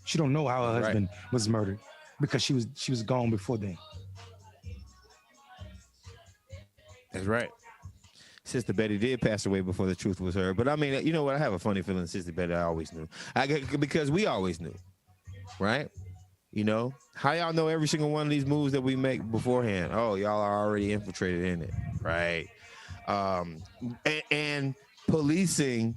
She don't know how her husband was murdered because she was gone before then. That's right. Sister Betty did pass away before the truth was heard. But I mean, you know what? I have a funny feeling Sister Betty I always knew. Because we always knew, right? You know, how y'all know every single one of these moves that we make beforehand? Oh, y'all are already infiltrated in it, right? And policing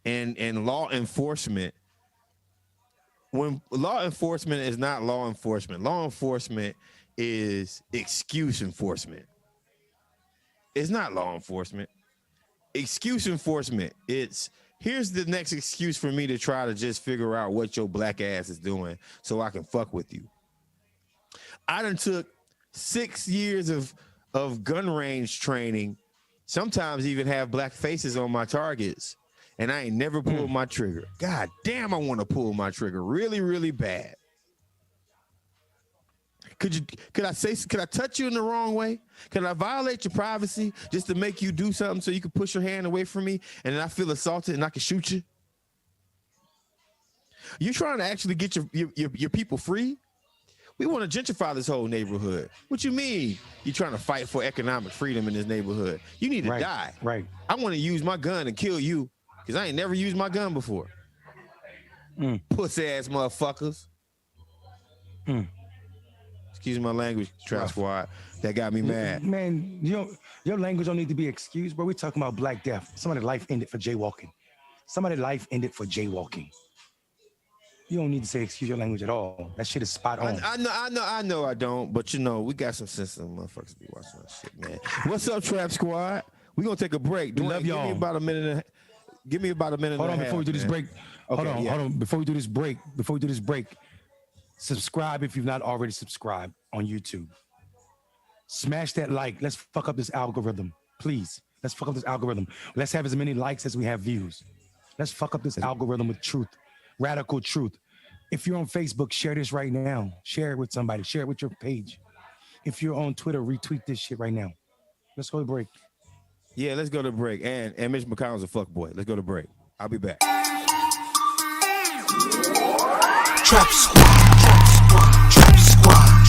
and law enforcement, when law enforcement is not law enforcement is excuse enforcement. It's not law enforcement. Excuse enforcement, it's here's the next excuse for me to try to just figure out what your black ass is doing so I can fuck with you. I done took 6 years of gun range training, sometimes even have black faces on my targets, and I ain't never pulled my trigger. God damn, I want to pull my trigger really, really bad. Could I touch you in the wrong way? Could I violate your privacy just to make you do something so you can push your hand away from me and then I feel assaulted and I can shoot you? You trying to actually get your people free? We want to gentrify this whole neighborhood. What you mean? You trying to fight for economic freedom in this neighborhood? You need to die. Right. I want to use my gun and kill you because I ain't never used my gun before. Pussy ass motherfuckers. Excuse my language, Trap Squad. That got me mad. Man, your language don't need to be excused, bro. We're talking about Black Death. Somebody's life ended for jaywalking. You don't need to say excuse your language at all. That shit is spot on. I know I don't, but you know, we got some sensitive motherfuckers be watching that shit, man. What's up, Trap Squad? We're gonna take a break. Love y'all. Give me about a minute. Hold on, before we do this break. Hold on. Before we do this break, subscribe if you've not already subscribed on YouTube. Smash that like. Let's fuck up this algorithm, please. Let's fuck up this algorithm. Let's have as many likes as we have views. Let's fuck up this algorithm with truth, radical truth. If you're on Facebook, share this right now. Share it with somebody. Share it with your page. If you're on Twitter, retweet this shit right now. Let's go to break. Yeah, let's go to break. And Mitch McConnell's a fuckboy. Let's go to break. I'll be back. Trap Squad. Trap Squad,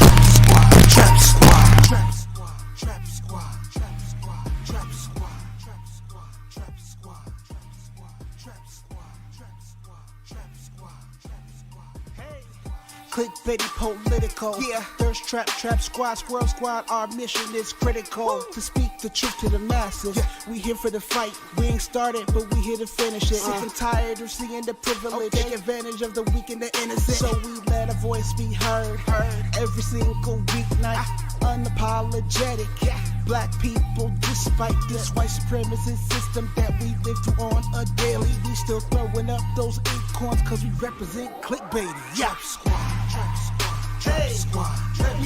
Trap Squad, Trap Squad, Trap Squad, Trap Squad, Trap Squad, Trap Squad, Trap Squad, Trap Squad, Trap Squad, Trap Squad, Trap Squad, Trap Squad. Hey, Clickbaity political. Yeah, ThirstTrap, Trap Squad, Squirrel Squad. Our mission is critical to speak the truth to the masses. We here for the fight. We ain't started, but we here to finish it. Sick and tired of seeing the privilege. Take advantage of the weak and the innocent. So we let our voice be heard. Every single weeknight, unapologetic. Black people, despite this white supremacist system that we live through on a daily, we still throwing up those acorns cause we represent clickbaity. Trap Squad, Trap Squad, Trap Squad, Trap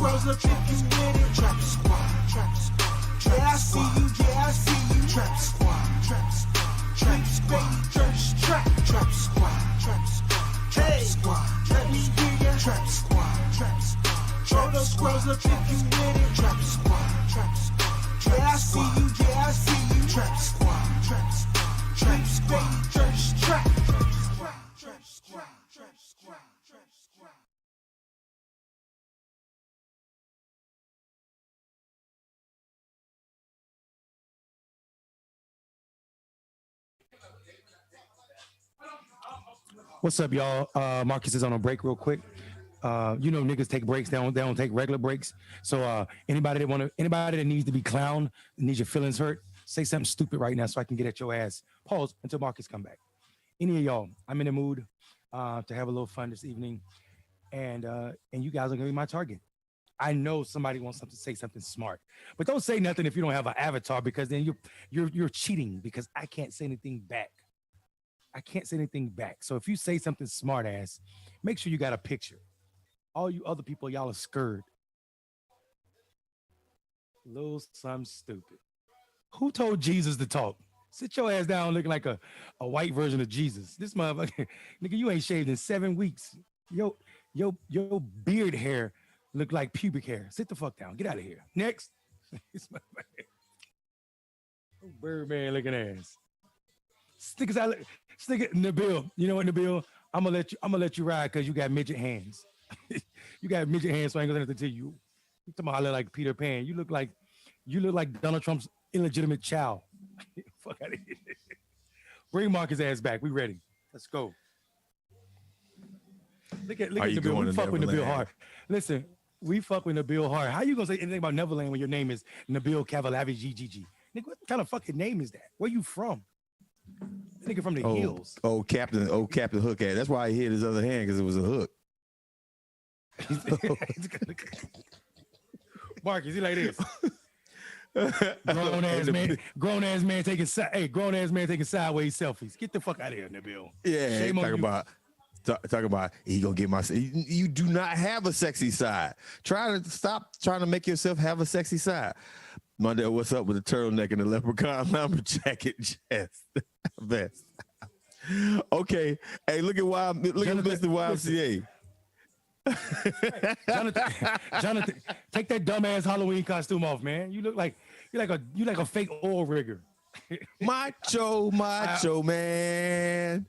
squirrels up if you with it. Trap squad, trap squad. Yeah, I see you, yeah, I see you. Trap squad, trap squad. Clickbaity, ThirstTrap. Trap squad, trap squad. Hey, squad, let me hear ya. Trap squad, trap squad. Throw those squirrels up if you with it. Trap squad, trap squad. Yeah, I see you, yeah, I see you. Trap squad, trap squad. Clickbaity, ThirstTrap. Trap squad, trap squad, trap squad, trap squad. What's up, y'all? Marcus is on a break real quick. You know, niggas take breaks. They don't take regular breaks. So anybody that needs to be clowned, needs your feelings hurt, say something stupid right now so I can get at your ass. Pause until Marcus come back. Any of y'all, I'm in the mood to have a little fun this evening, and you guys are gonna be my target. I know somebody wants to say something smart, but don't say nothing if you don't have an avatar, because then you're cheating, because I can't say anything back. I can't say anything back. So if you say something smart ass, make sure you got a picture. All you other people, y'all are scared. Little something stupid. Who told Jesus to talk? Sit your ass down looking like a white version of Jesus. This motherfucker, nigga, you ain't shaved in 7 weeks. Your beard hair look like pubic hair. Sit the fuck down. Get out of here. Next. Birdman looking ass. Stick it, Nabil. You know what, Nabil? I'm gonna let you ride because you got midget hands. You got midget hands, so I ain't gonna say anything to you. You talking about I look like Peter Pan. You look like Donald Trump's illegitimate child. Fuck out of here. Bring Marcus' ass back. We ready. Let's go. Look at Nabil. We fuck with Nabil hard. Listen, we fuck with Nabil hard. How you gonna say anything about Neverland when your name is Nabil Cavalavi GGG? Nigga, what kind of fucking name is that? Where you from? Nigga from the hills. Captain Hook ass. That's why he hit his other hand, because it was a hook. Marcus, he like this. Grown ass man taking sideways selfies. Get the fuck out of here, Nabil. Yeah, talk about he gonna get my. You do not have a sexy side. Stop trying to make yourself have a sexy side. Monday, what's up with the turtleneck and the leprechaun lumberjacket vest? Okay, hey, look at Mr. YMCA. Jonathan, take that dumbass Halloween costume off, man. You look like a fake oil rigger. Macho man.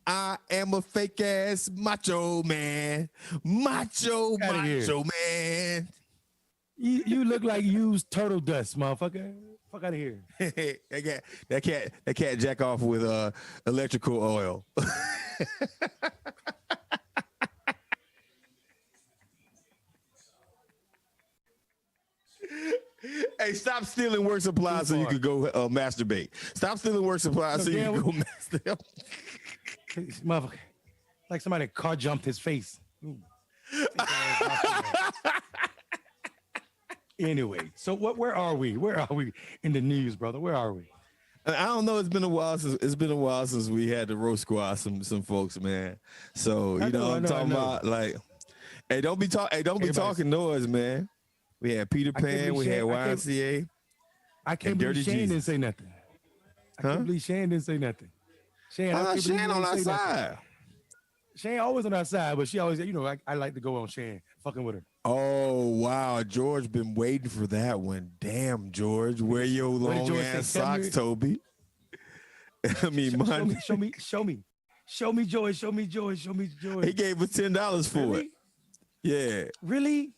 I am a fake ass macho man. Macho man. You look like used turtle dust, motherfucker. Fuck out of here. that cat jack off with electrical oil. Hey, stop stealing work supplies so you can go masturbate. Stop stealing work supplies so you can go masturbate. Motherfucker, like somebody car jumped his face. Anyway, so where are we? Where are we in the news, brother? Where are we? I don't know. It's been a while since we had to roast squad some folks, man. So I'm talking about, like, hey, don't be talking noise, man. We had Peter Pan, we had YMCA. I can't believe Shane didn't say nothing. I can't believe Shane didn't say nothing. Shane on our side. Shane always on our side, but she always, I like to go on Shane, fucking with her. Oh, wow. George been waiting for that one. Damn, George. Wear your long ass socks, Toby. I mean, show me joy. He gave us $10 for it. Yeah. Really?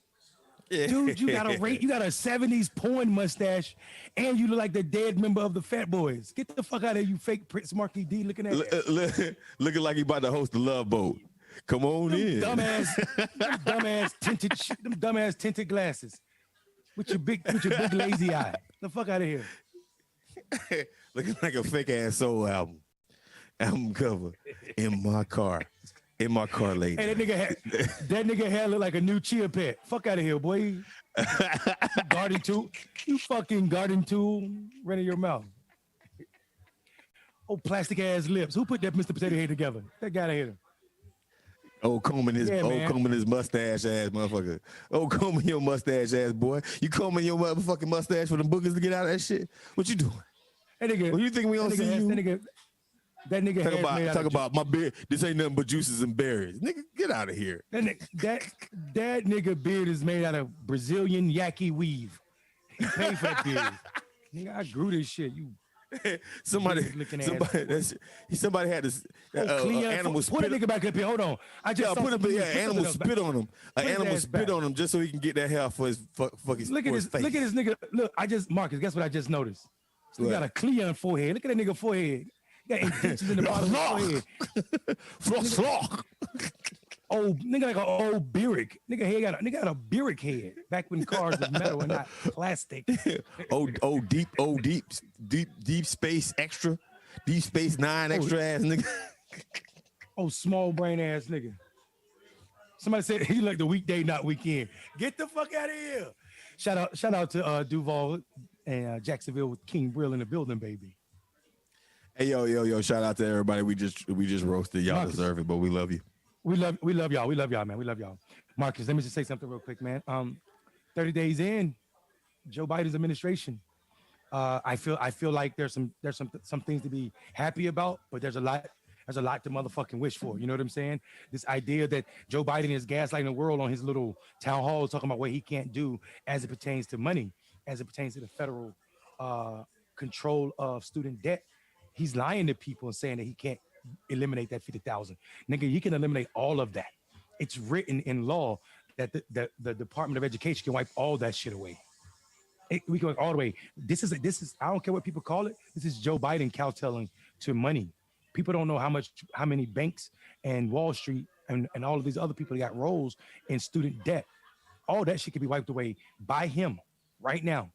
Yeah. Dude, you got a 70s porn mustache, and you look like the dead member of the Fat Boys. Get the fuck out of here, you fake Prince Marky D looking at looking like he about to host the Love Boat. Come on in. Dumbass tinted glasses with your big lazy eye. The fuck out of here. Looking like a fake ass soul album cover in my car. In my car later. Hey, that nigga hair look like a new chia pet. Fuck out of here, boy. Garden tool. You fucking garden tool running your mouth. Oh, plastic ass lips. Who put that Mr. Potato Head together? That guy out of here. combing his mustache ass motherfucker. Combing your mustache ass boy. You combing your motherfucking mustache for the boogers to get out of that shit? What you doing? That nigga, well, you think we don't see you? That nigga talk about my beard. This ain't nothing but juices and berries. Nigga, get out of here. That nigga beard is made out of Brazilian yaki weave. He paid for that beard. Nigga, I grew this shit. You somebody had this animal spit. Put a nigga back up here. Hold on. I just animal spit on him. An animal spit on him just so he can get that hair for his face. Look at this nigga. Look, Marcus, guess what I just noticed? He got a Cleon forehead. Look at that nigga forehead. He got indentions in the bottom of his forehead. Old nigga like an old Buick. Nigga got a Buick head. Back when cars was metal and not plastic. deep space extra. Deep space 9 extra ass nigga. Small brain ass nigga. Somebody said he like the weekday, not weekend. Get the fuck out of here. Shout out to Duval and Jacksonville with King Brill in the building, baby. Hey, yo, shout out to everybody. We just roasted. Y'all Marcus, deserve it, but we love you. We love y'all. We love y'all, man. We love y'all. Marcus, let me just say something real quick, man. 30 days in, Joe Biden's administration. I feel like there's some things to be happy about, but there's a lot to motherfucking wish for. You know what I'm saying? This idea that Joe Biden is gaslighting the world on his little town hall, talking about what he can't do as it pertains to money, as it pertains to the federal control of student debt. He's lying to people and saying that he can't eliminate that 50,000. Nigga, he can eliminate all of that. It's written in law that the Department of Education can wipe all that shit away. We can wipe all the way. This is I don't care what people call it. This is Joe Biden cowtelling to money. People don't know how many banks and Wall Street and all of these other people that got roles in student debt. All that shit can be wiped away by him right now,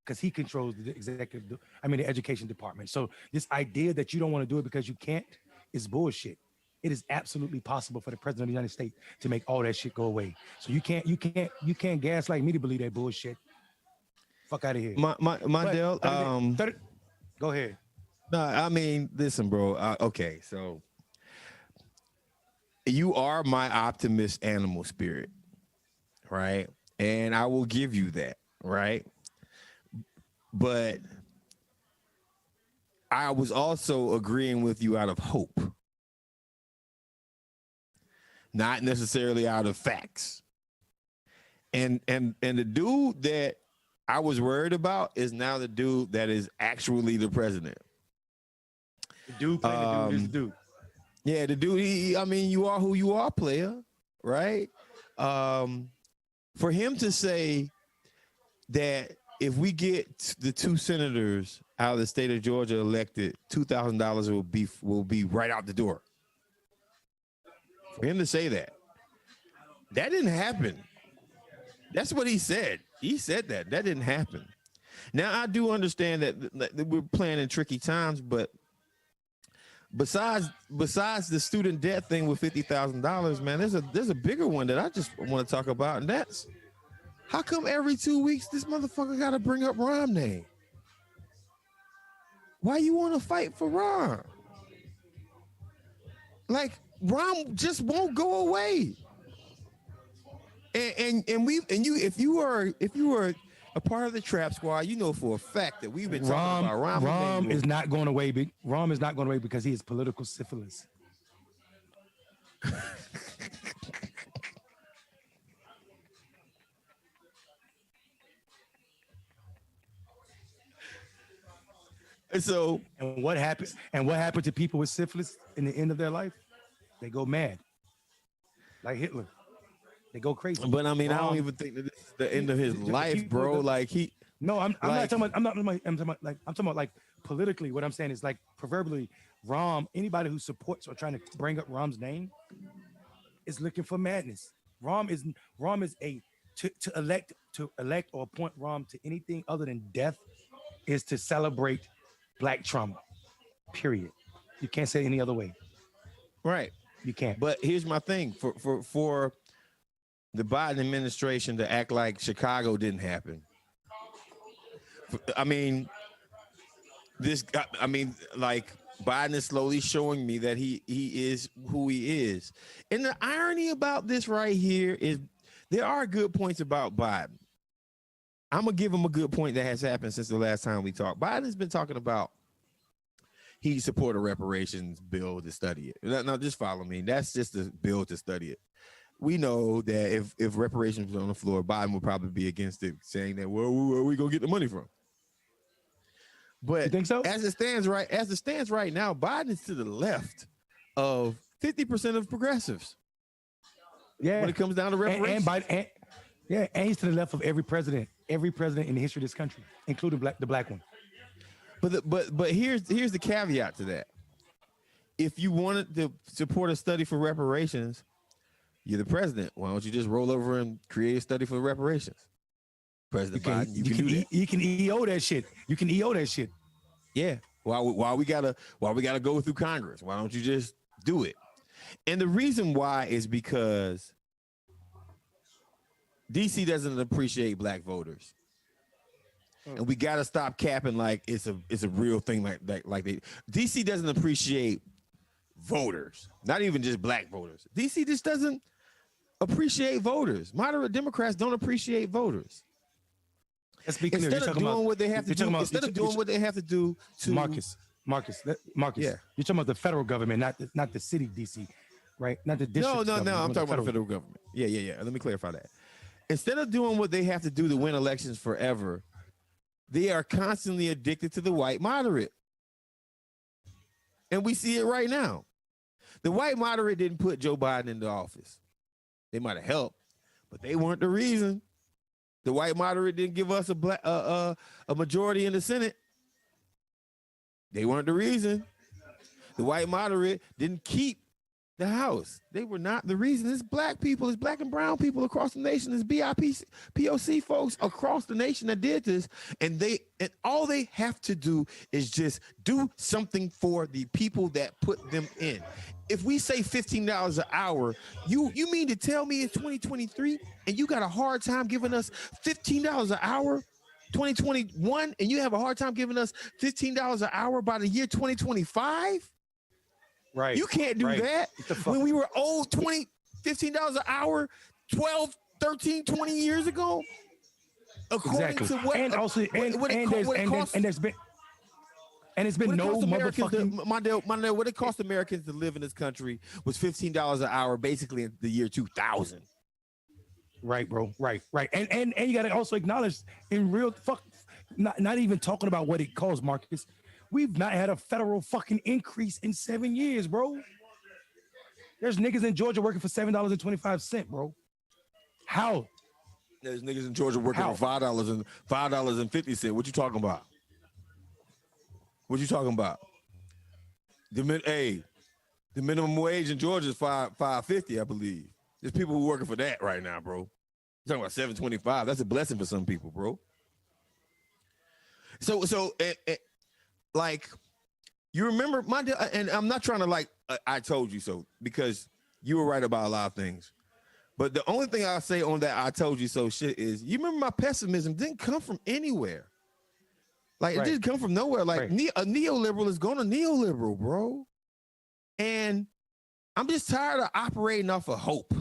because he controls the the education department. So this idea that you don't want to do it because you can't is bullshit. It is absolutely possible for the president of the United States to make all that shit go away. So you can't gaslight me to believe that bullshit. Fuck out of here. Mondale, go ahead. No, I mean, listen, bro. Okay, so you are my optimist animal spirit, right? And I will give you that, right? But I was also agreeing with you out of hope, not necessarily out of facts. And the dude that I was worried about is now the dude that is actually the president. The dude playing the dude is the dude. Yeah, the dude. You are who you are, player, right? For him to say that if we get the 2 senators out of the state of Georgia elected, $2,000 will be right out the door. For him to say that didn't happen. That's what he said. He said that didn't happen. Now I do understand that we're playing in tricky times, but besides the student debt thing with $50,000, man, there's a bigger one that I just want to talk about, and that's how come every 2 weeks this motherfucker got to bring up Rom name? Why you want to fight for Rom? Like Rom just won't go away. If you were a part of the Trap Squad, you know for a fact that we've been talking about Rom. Rom is not going away. Rom is not going away because he is political syphilis. And what happened to people with syphilis in the end of their life? They go mad, like Hitler. They go crazy. But I mean, I don't even think that this is the end of his life, bro. Like he. No, I'm not talking about. I'm talking about like politically. What I'm saying is like proverbially, Rom. Anybody who supports or trying to bring up Rom's name is looking for madness. Rom is to elect or appoint Rom to anything other than death is to celebrate Black trauma. Period. You can't say it any other way. Right. You can't. But here's my thing: for the Biden administration to act like Chicago didn't happen. Biden is slowly showing me that he is who he is. And the irony about this right here is there are good points about Biden. I'm gonna give him a good point that has happened since the last time we talked. Biden's been talking about he supported a reparations bill to study it. Now, just follow me. That's just a bill to study it. We know that if reparations was on the floor, Biden would probably be against it, saying that, well, where are we gonna get the money from? But you think so? As it stands right now, Biden is to the left of 50% of progressives. Yeah, when it comes down to reparations. And he's to the left of every president in the history of this country, including the black one. But here's the caveat to that. If you wanted to support a study for reparations, you're the president. Why don't you just roll over and create a study for reparations? President Biden, you can do that. You can EO that shit. You can EO that shit. Yeah. Why we gotta go through Congress? Why don't you just do it? And the reason why is because DC doesn't appreciate black voters. And we gotta stop capping like it's a real thing like they DC doesn't appreciate voters, not even just black voters. DC just doesn't appreciate voters. Moderate Democrats don't appreciate voters. Let's be clear. Instead of doing what they have to do to Marcus. Yeah. You're talking about the federal government, not the city DC, right? Not the district. No. I'm talking about the federal government. Yeah. Let me clarify that. Instead of doing what they have to do to win elections forever, they are constantly addicted to the white moderate. And we see it right now. The white moderate didn't put Joe Biden into office. They might have helped, but they weren't the reason. The white moderate didn't give us a majority in the Senate. They weren't the reason. The white moderate didn't keep the House. They were not the reason. It's black people, it's black and brown people across the nation, it's BIP, POC folks across the nation that did this. And all they have to do is just do something for the people that put them in. If we say $15 an hour, you mean to tell me it's 2023 and you got a hard time giving us $15 an hour 2021 and you have a hard time giving us $15 an hour by the year 2025? Right. You can't do that. When we were old, $15 an hour, 12, 13, 20 years ago. According to what, and also, there's been no motherfucking Mondale, what it cost Americans to live in this country was $15 an hour, basically in the year 2000. Right, bro. Right. And you got to also acknowledge in real not even talking about what it costs, Marcus. We've not had a federal fucking increase in 7 years, bro. There's niggas in Georgia working for $7.25, bro. How? There's niggas in Georgia working for $5.50. What you talking about? What you talking about? The minimum wage in Georgia is $5.50, I believe. There's people who working for that right now, bro. You're talking about $7.25. That's a blessing for some people, bro. Like, you remember and I'm not trying to I told you so, because you were right about a lot of things. But the only thing I'll say on that I told you so shit is, you remember my pessimism didn't come from anywhere. Like, it didn't come from nowhere. Like, a neoliberal is going to neoliberal, bro. And I'm just tired of operating off of hope.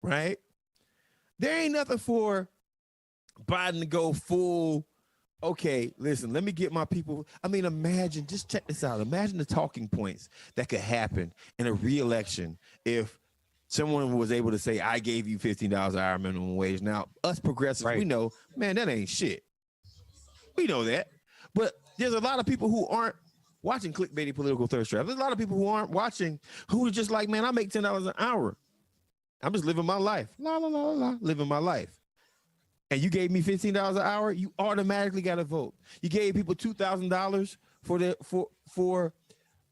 Right? There ain't nothing for Biden to go full, okay, listen, let me get my people. I mean, imagine, just check this out. Imagine the talking points that could happen in a re-election if someone was able to say, I gave you $15 an hour minimum wage. Now, us progressives, we know, man, that ain't shit. We know that. But there's a lot of people who aren't watching clickbaity political thirst trap. There's a lot of people who aren't watching who are just like, man, I make $10 an hour. I'm just living my life. Living my life. And you gave me $15 an hour, you automatically got to vote. You gave people $2,000 for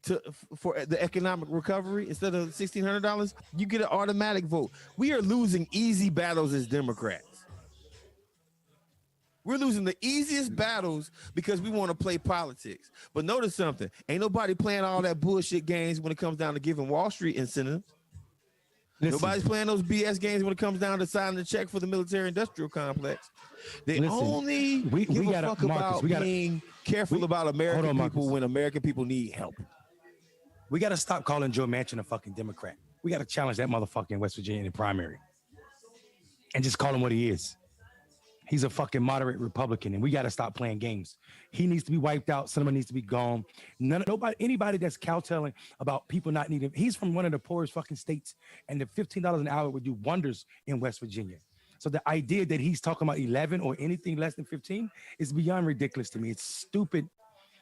the economic recovery instead of $1,600, you get an automatic vote. We are losing easy battles as Democrats. We're losing the easiest battles because we want to play politics. But notice something. Ain't nobody playing all that bullshit games when it comes down to giving Wall Street incentives. Nobody's playing those BS games when it comes down to signing the check for the military-industrial complex. They only give a fuck about being careful about American hold on, people Marcus. when American people need help. We got to stop calling Joe Manchin a fucking Democrat. We got to challenge that motherfucker in West Virginia in the primary and just call him what he is. He's a fucking moderate Republican, and we got to stop playing games. He needs to be wiped out. Someone needs to be gone. Anybody that's kowtowing about people not needing. He's from one of the poorest fucking states, and the $15 an hour would do wonders in West Virginia. So the idea that he's talking about 11 or anything less than 15 is beyond ridiculous to me. It's stupid,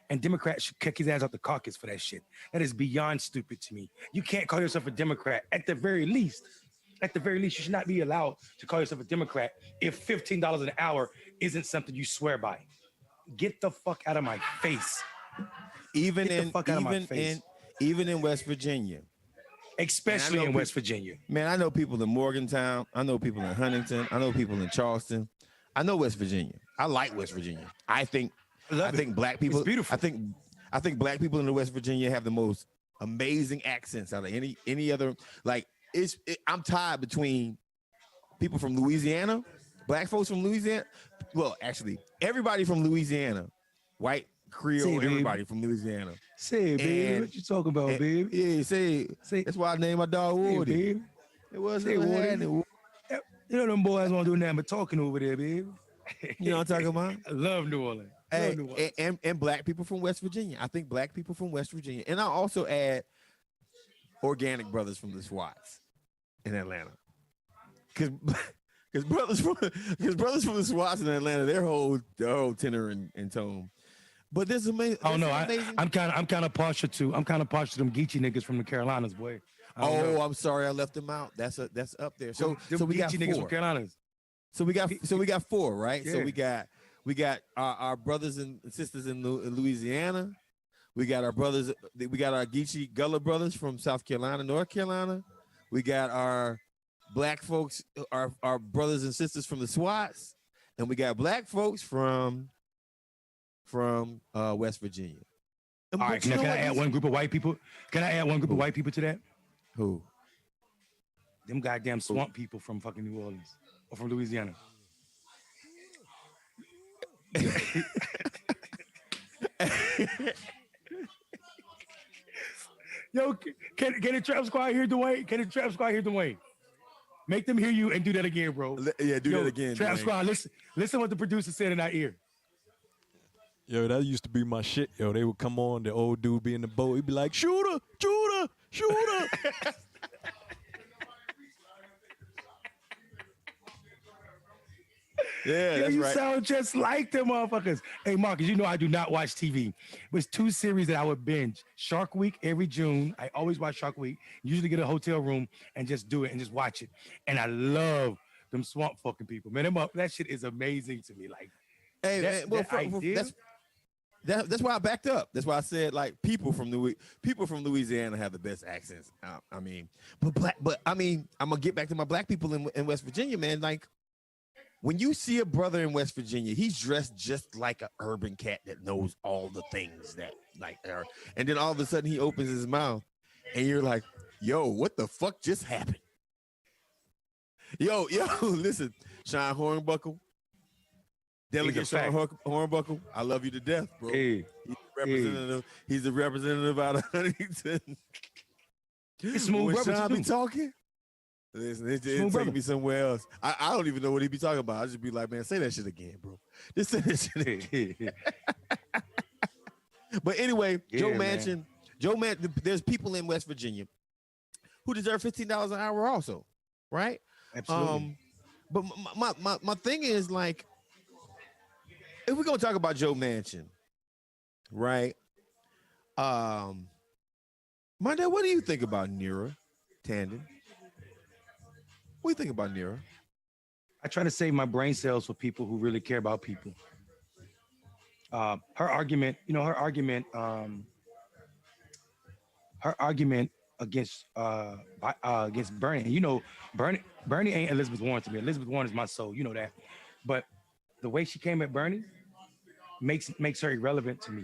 and Democrats should kick his ass out the caucus for that shit. That is beyond stupid to me. You can't call yourself a Democrat at the very least. At the very least, you should not be allowed to call yourself a Democrat if $15 an hour isn't something you swear by. Get the fuck out of my face. Even in West Virginia. Especially in West Virginia. Man, I know people in Morgantown. I know people in Huntington. I know people in Charleston. I know West Virginia. I like West Virginia. I think black people. It's beautiful. I think black people in the West Virginia have the most amazing accents out of any other. Like I'm tied between people from Louisiana, black folks from Louisiana. Well, actually, everybody from Louisiana, white, Creole, everybody from Louisiana. Say, baby, what you talking about, baby? Yeah, say. That's why I named my dog Woody. Baby. It wasn't Woody. You know them boys won't do nothing but talking over there, baby. You know what I'm talking about? I love New Orleans. And black people from West Virginia. I think black people from West Virginia. And I'll also add organic brothers from the SWATs in Atlanta. Because brothers from the SWATs in Atlanta, their whole tenor and tone. But there's amazing. Oh no, I'm kind of partial to them Geechee niggas from the Carolinas, boy. I'm sorry, I left them out. That's up there. So we got niggas from Carolinas. So we got four, right? Yeah. So we got our brothers and sisters in Louisiana. We got our brothers. We got our Geechee Gullah brothers from South Carolina, North Carolina. We got our black folks, our brothers and sisters from the SWATs, and we got black folks from West Virginia. All right, can I add one group of white people? Can I add one group of white people to that? Who? Them goddamn swamp people from fucking New Orleans or from Louisiana. Yo, can the Trap Squad hear Dwayne? Can the Trap Squad hear Dwayne? Make them hear you and do that again, bro. Yeah, do that again. Trap Squad, listen what the producer said in our ear. Yo, that used to be my shit. Yo, they would come on, the old dude be in the boat. He'd be like, shooter. Yeah, that's you right. sound just like them motherfuckers. Hey, Marcus, you know I do not watch TV. There's two series that I would binge. Shark Week every June. I always watch Shark Week. Usually get a hotel room and just do it and just watch it. And I love them swamp fucking people. Man, that shit is amazing to me. Like, hey, that's why I backed up. That's why I said like people from Louisiana have the best accents. I'm gonna get back to my black people in West Virginia, man. Like, when you see a brother in West Virginia, he's dressed just like an urban cat that knows all the things that like are. And then all of a sudden he opens his mouth and you're like, yo, what the fuck just happened? Yo, listen, Sean Hornbuckle, Delegate Sean Hornbuckle, I love you to death, bro. Hey. He's the representative out of Huntington. It's smooth when brother Sean too. be talking, listen, it's taking me somewhere else. I don't even know what he be talking about. I just be like, man, say that shit again, bro. Just say that shit again. But anyway, Joe Manchin, there's people in West Virginia who deserve $15 an hour also, right? Absolutely. But my thing is, like, if we're gonna talk about Joe Manchin, right? My dad, what do you think about Neera Tanden? What do you think about Neera? I try to save my brain cells for people who really care about people. Her argument against Bernie. And you know, Bernie ain't Elizabeth Warren to me. Elizabeth Warren is my soul. You know that. But the way she came at Bernie makes her irrelevant to me.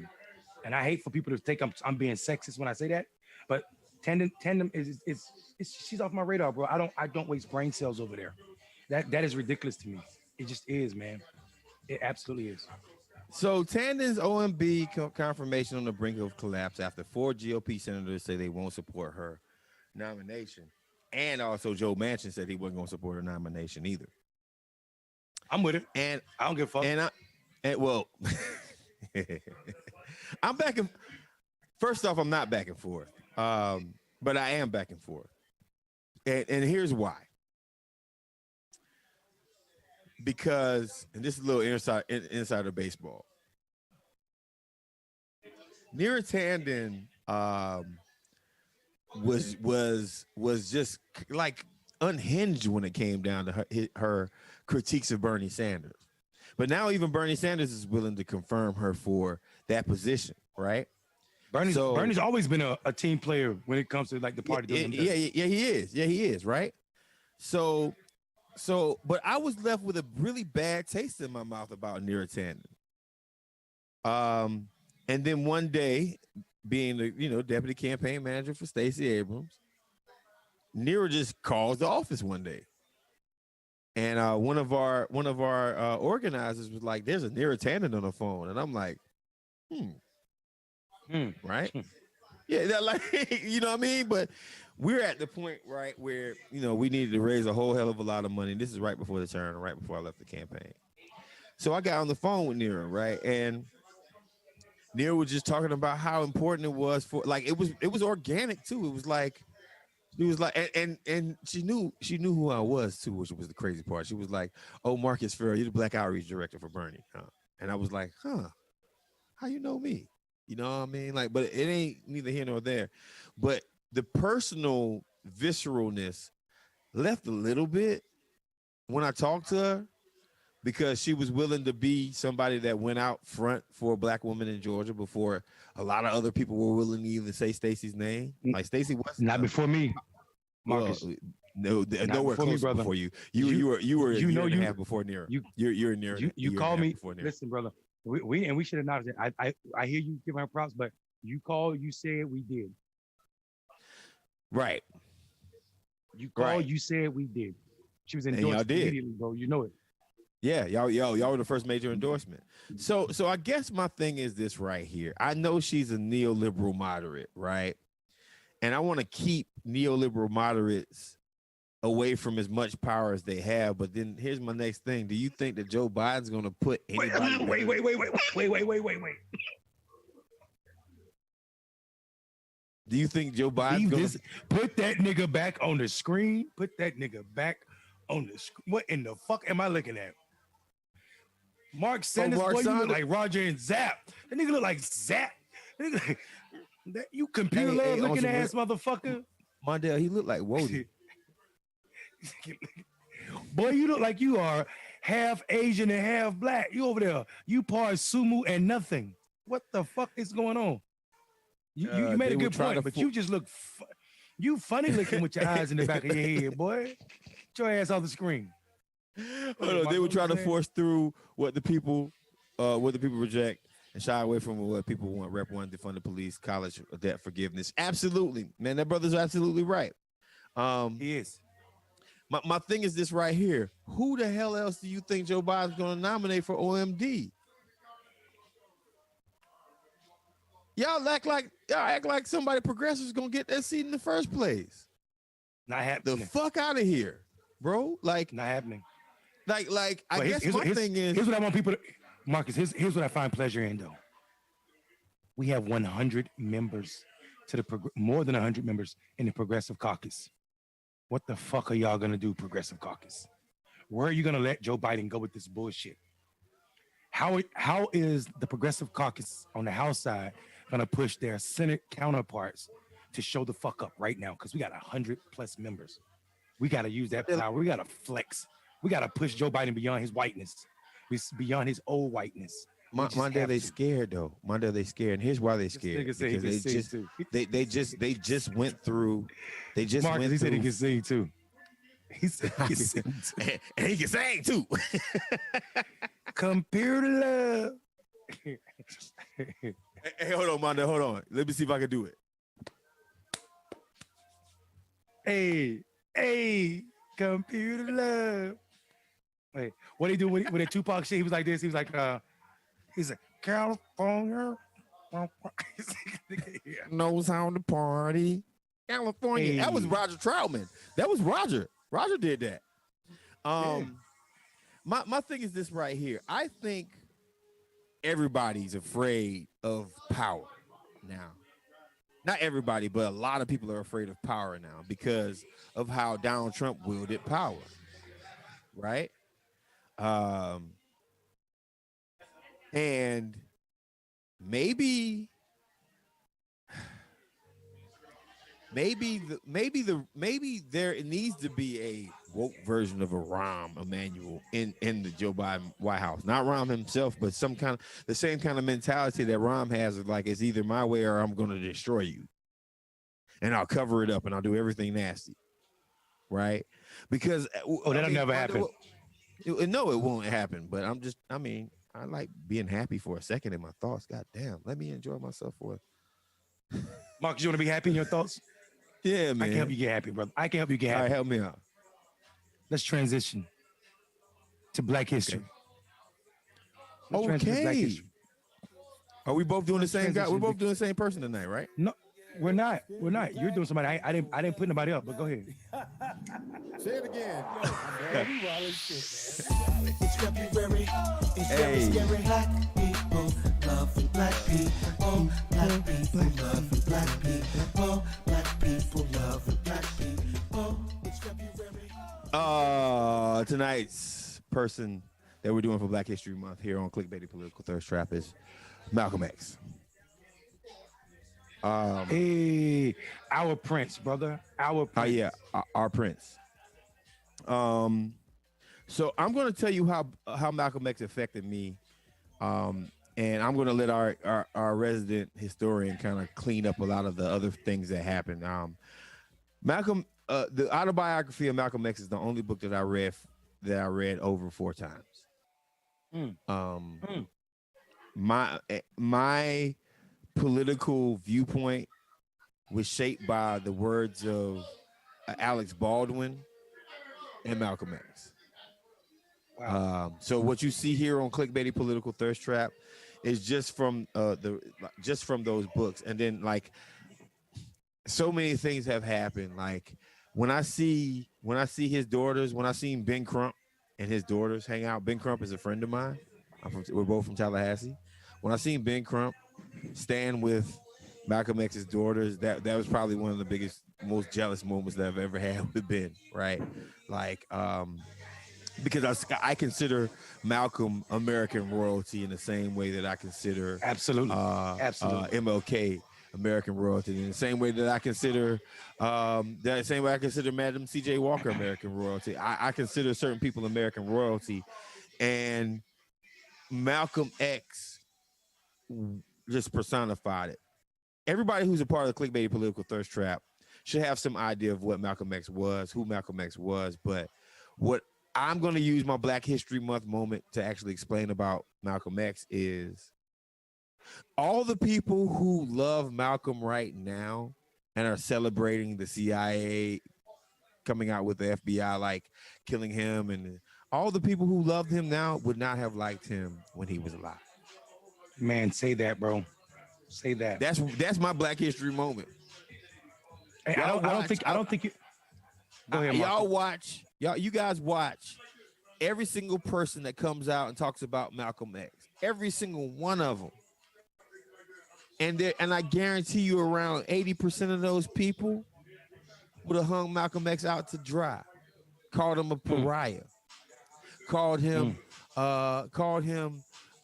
And I hate for people to think I'm being sexist when I say that. But Tandem is she's off my radar, bro. I don't waste brain cells over there. That is ridiculous to me. It just is, man. It absolutely is. So Tanden's OMB confirmation on the brink of collapse after 4 GOP senators say they won't support her nomination, and also Joe Manchin said he wasn't going to support her nomination either. I'm with it, and I don't give a fuck. And well, I'm back and first off, I'm not back and forth, but I am back and forth, and here's why. Because, and this is a little insider baseball. Neera Tanden was just like unhinged when it came down to her critiques of Bernie Sanders. But now even Bernie Sanders is willing to confirm her for that position, right? Bernie's always been a team player when it comes to like the party. Yeah, he is. Yeah, he is, right? So, but I was left with a really bad taste in my mouth about Neera Tanden. And then one day, being the deputy campaign manager for Stacey Abrams, Neera just calls the office one day, and one of our organizers was like, "There's a Neera Tanden on the phone," and I'm like, right? Yeah, that, like, you know what I mean? But we're at the point, right, where, we needed to raise a whole hell of a lot of money. This is right before the turn, right before I left the campaign. So I got on the phone with Neera, right? And Neera was just talking about how important it was for, like, it was organic too. It was like, and she knew who I was too, which was the crazy part. She was like, "Oh, Marcus Farrell, you're the Black Outreach Director for Bernie." And I was like, how you know me? You know what I mean? Like, but it ain't neither here nor there. But the personal visceralness left a little bit when I talked to her, because she was willing to be somebody that went out front for a Black woman in Georgia before a lot of other people were willing to even say Stacey's name. Like Stacey wasn't. Not before me, Marcus. Well, nowhere close before you. You were a year and a half before Neera. You're Neera. You called me. Listen, brother. We should acknowledge it. I hear you giving her props, but you called. You said we did. Right. You called. You said we did. She was endorsed immediately, bro. You know it. Yeah, y'all were the first major endorsement. So I guess my thing is this right here. I know she's a neoliberal moderate, right? And I want to keep neoliberal moderates away from as much power as they have. But then here's my next thing. Do you think that Joe Biden's going to put anybody? Wait. Do you think Joe Biden's going to put that nigga back on the screen? Put that nigga back on the screen. What in the fuck am I looking at? Mark Sanders, boy, you look like Roger and Zap. That nigga look like Zap. You computer lab looking ass motherfucker. Mondale, he looked like Wody. Boy, you look like you are half Asian and half Black. You over there. You part Sumu and nothing. What the fuck is going on? You made a good point, but you just look, you funny looking with your eyes in the back of your head, boy. Get your ass off the screen. Hold on, they were trying to force through what the people reject and shy away from what people want. Rep 1, defund the police, college debt forgiveness. Absolutely, man, that brother's absolutely right. He is. My thing is this right here. Who the hell else do you think Joe Biden's going to nominate for OMD? Y'all act like somebody progressive is going to get that seat in the first place. Not happening. The fuck out of here, bro. Like, not happening. Like I guess my thing is, here's what I want people to, Marcus, here's what I find pleasure in, though. We have 100 members more than 100 members in the Progressive Caucus. What the fuck are y'all gonna do, Progressive Caucus? Where are you gonna let Joe Biden go with this bullshit? How is the Progressive Caucus on the House side gonna push their Senate counterparts to show the fuck up right now? Because we got 100+ members. We gotta use that power. We gotta flex. We gotta push Joe Biden beyond his whiteness, beyond his old whiteness. Mondale, they scared though. Mondale, they scared, and here's why they scared. Because they just went through. They just Marcus, went he through. said he can sing too. He said he can sing too. And he can sing too. Computer love. Hey, hold on, Mondale, hold on. Let me see if I can do it. Hey, computer love. Wait, what he do with a Tupac shit? He was like this. He was like, He's like, California. Knows how to party. California. Hey. That was Roger Troutman. That was Roger. Roger did that. My thing is this right here. I think everybody's afraid of power now. Not everybody, but a lot of people are afraid of power now because of how Donald Trump wielded power. Right? And maybe there needs to be a woke version of a Rahm Emanuel in the Joe Biden White House. Not Rahm himself, but the same kind of mentality that Rahm has of like, it's either my way or I'm going to destroy you. And I'll cover it up and I'll do everything nasty. Right? Because that'll never happen. No, it won't happen. But I like being happy for a second in my thoughts. God damn, let me enjoy myself for it. Marcus, you want to be happy in your thoughts? Yeah, man. I can help you get happy, brother. I can help you get happy. All right, help me out. Let's transition to Black History. Okay. Are we both doing the same guy? We're both doing the same person tonight, right? No, we're not. We're not. You're doing somebody. I didn't put nobody up, but go ahead. Say it again. It's February. It's very scary. Black people loving black people. Black people loving black people. Black people loving black people. It's February. Tonight's person that we're doing for Black History Month here on Clickbaity Political Thirst Trap is Malcolm X. Hey, our prince, brother. Our prince. Our prince. So I'm going to tell you how Malcolm X affected me, and I'm going to let our resident historian kind of clean up a lot of the other things that happened. The autobiography of Malcolm X is the only book that I read over 4 times. My political viewpoint was shaped by the words of Alex Baldwin and Malcolm X. Wow. So what you see here on Clickbaity Political Thirst Trap is just from those books, and then like so many things have happened. Like when I see his daughters, when I seen Ben Crump and his daughters hang out. Ben Crump is a friend of mine. We're both from Tallahassee. When I seen Ben Crump stand with Malcolm X's daughters, that was probably one of the biggest, most jealous moments that I've ever had with Ben. Right, like because I consider Malcolm American royalty in the same way that I consider absolutely MLK American royalty, in the same way that I consider Madam C.J. Walker American royalty. I consider certain people American royalty, and Malcolm X just personified it. Everybody who's a part of the Clickbaity Political Thirst Trap should have some idea of what Malcolm X was, who Malcolm X was. But what I'm going to use my Black History Month moment to actually explain about Malcolm X is all the people who love Malcolm right now and are celebrating the CIA coming out with the FBI, like killing him, and all the people who loved him now would not have liked him when he was alive. Man, say that, bro. Say that. That's my Black History moment. Hey, I don't think you. Go ahead, you guys watch every single person that comes out and talks about Malcolm X. Every single one of them. And I guarantee you around 80% of those people would have hung Malcolm X out to dry. Called him a pariah. Called him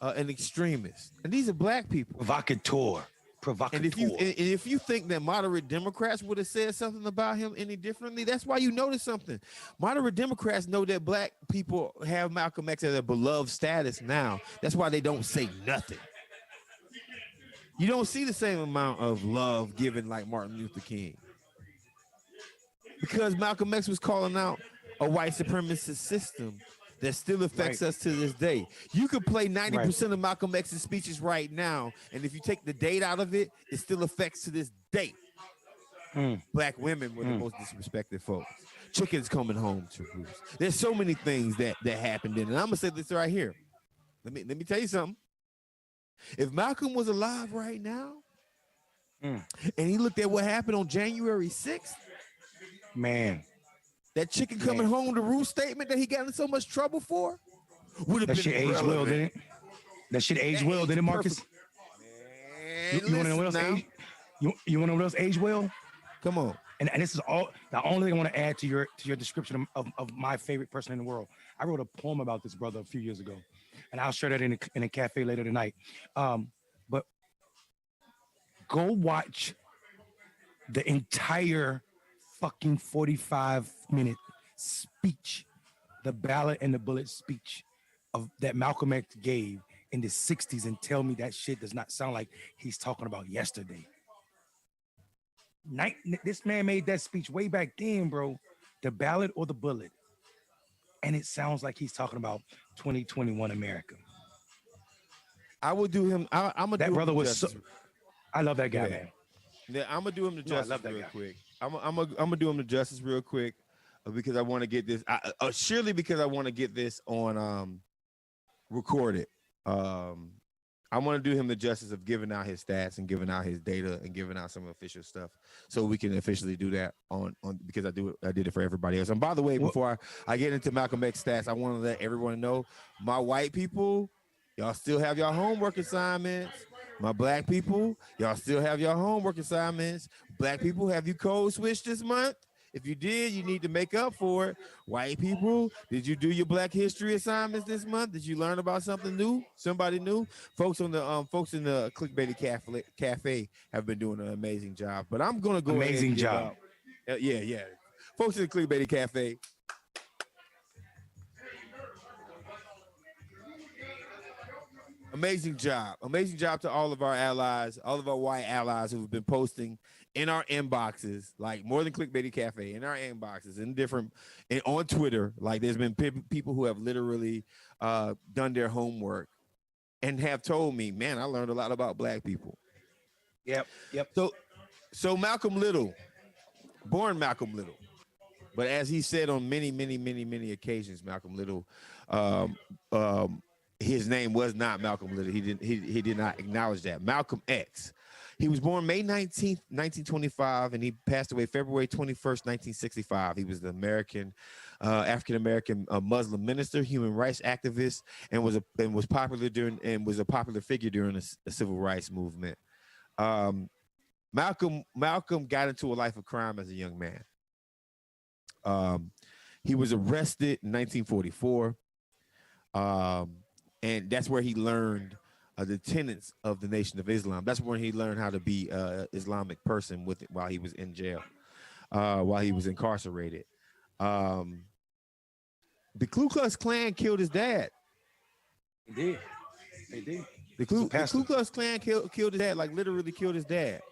an extremist. And these are black people. Provocateur. And if you think that moderate Democrats would have said something about him any differently, that's why you notice something. Moderate Democrats know that black people have Malcolm X as a beloved status now. That's why they don't say nothing. You don't see the same amount of love given like Martin Luther King. Because Malcolm X was calling out a white supremacist system that still affects us to this day. You could play 90% of Malcolm X's speeches right now, and if you take the date out of it, it still affects to this day. Black women were the most disrespected folks. Chickens coming home to roost. There's so many things that happened then, and I'm gonna say this right here. Let me tell you something. If Malcolm was alive right now, Mm. and he looked at what happened on January 6th, Man, that chicken coming home to roost statement that he got in so much trouble for would have that been shit aged well, relevant. didn't it? That shit aged well, didn't it, Marcus? Man, You want to know what else now. aged? You want to know what else aged well? Come on. And this is all the only thing I want to add to your description of my favorite person in the world. I wrote a poem about this brother a few years ago, and I'll share that in a cafe later tonight. But go watch the entire fucking 45-minute speech, the ballot and the bullet speech of that Malcolm X gave in the 60s, and tell me that shit does not sound like he's talking about yesterday. This man made that speech way back then, bro. The ballot or the bullet. And it sounds like he's talking about 2021 America. I will do him. I'm gonna that do brother him was so, I love that guy, man. Yeah, I'm gonna do him the justice I love that real guy. quick. I'm gonna do him the justice real quick because I want to get this. Surely because I want to get this on recorded. I want to do him the justice of giving out his stats and giving out his data and giving out some official stuff, so we can officially do that on because I did it for everybody else. And by the way, before I get into Malcolm X stats, I want to let everyone know, my white people, y'all still have your homework assignments. My black people, y'all still have your homework assignments. Black people, have you code switched this month? If you did, you need to make up for it. White people, did you do your Black History assignments this month? Did you learn about something new? Somebody new? Folks in the Clickbaity Cafe have been doing an amazing job. But I'm gonna go ahead and give up. Yeah. Folks in the Clickbaity Cafe. Amazing job to all of our allies, all of our white allies who have been posting in our inboxes, like more than Clickbaity Cafe, in our inboxes, and on Twitter. Like there's been people who have literally done their homework and have told me, man, I learned a lot about black people. Yep. So Malcolm Little, born Malcolm Little, but as he said on many occasions, Malcolm Little, his name was not Malcolm Little. He did not acknowledge that. Malcolm X. He was born May 19th, 1925, and he passed away February 21st, 1965. He was the African-American Muslim minister, human rights activist, and was a popular figure during the civil rights movement. Malcolm got into a life of crime as a young man. He was arrested in 1944. And that's where he learned the tenets of the Nation of Islam. That's when he learned how to be an Islamic person with it while he was in jail, while he was incarcerated. The Ku Klux Klan killed his dad. They did. The Ku Klux Klan killed his dad, like literally killed his dad.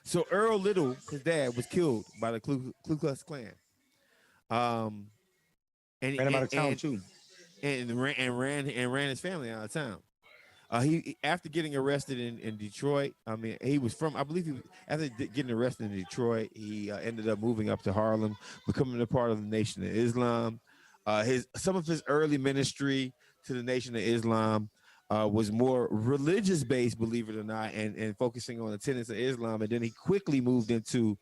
So Earl Little, his dad, was killed by the Ku Klux Klan. And ran him out of town too. And ran his family out of town. He after getting arrested in Detroit. I mean, after getting arrested in Detroit, he ended up moving up to Harlem, becoming a part of the Nation of Islam. Some of his early ministry to the Nation of Islam was more religious based, believe it or not, and focusing on the tenets of Islam. And then he quickly moved into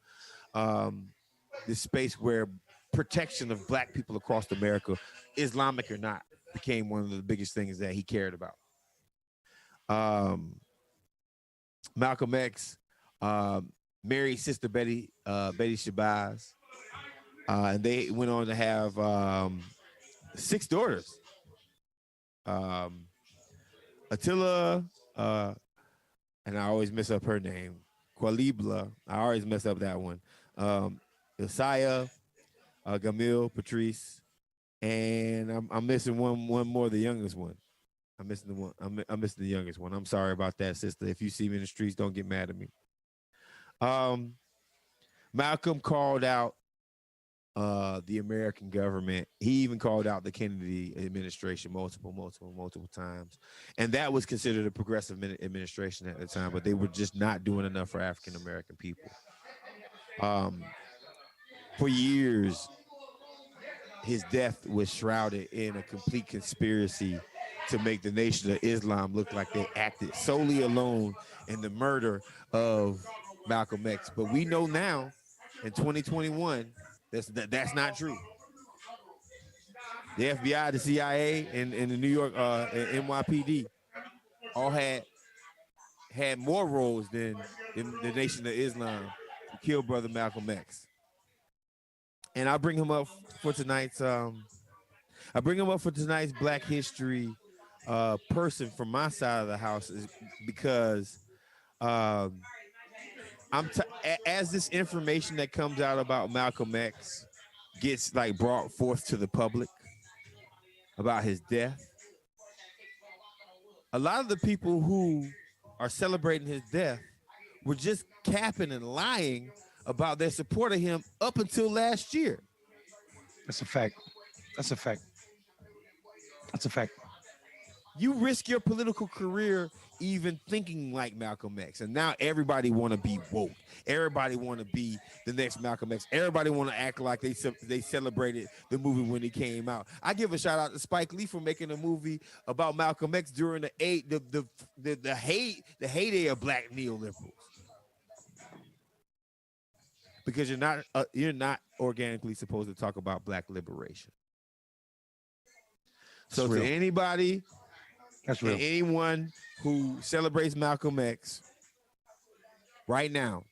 this space where protection of black people across America, Islamic or not, became one of the biggest things that he cared about. Malcolm X married Sister Betty Shabazz, and they went on to have 6 daughters. Attila, and I always mess up her name, Qualibla. I always mess up that one. Isaiah, Gamil, Patrice, and I'm missing one more, the youngest one. I'm missing the youngest one. I'm sorry about that, sister. If you see me in the streets, don't get mad at me. Malcolm called out the American government. He even called out the Kennedy administration multiple times, and that was considered a progressive administration at the time. But they were just not doing enough for African American people. For years, his death was shrouded in a complete conspiracy to make the Nation of Islam look like they acted solely alone in the murder of Malcolm X. But we know now in 2021 that's not true. The FBI, the CIA, and the New York NYPD all had more roles than the Nation of Islam to kill brother Malcolm X. And I bring him up for tonight's Black History person from my side of the house is because as this information that comes out about Malcolm X gets like brought forth to the public about his death, a lot of the people who are celebrating his death were just capping and lying about their support of him up until last year. That's a fact. That's a fact. That's a fact. You risk your political career even thinking like Malcolm X, and now everybody want to be woke. Everybody want to be the next Malcolm X. Everybody want to act like they celebrated the movie when it came out. I give a shout out to Spike Lee for making a movie about Malcolm X during the heyday of black neoliberals. Because you're not organically supposed to talk about black liberation. So to anybody, that's real. Anyone who celebrates Malcolm X right now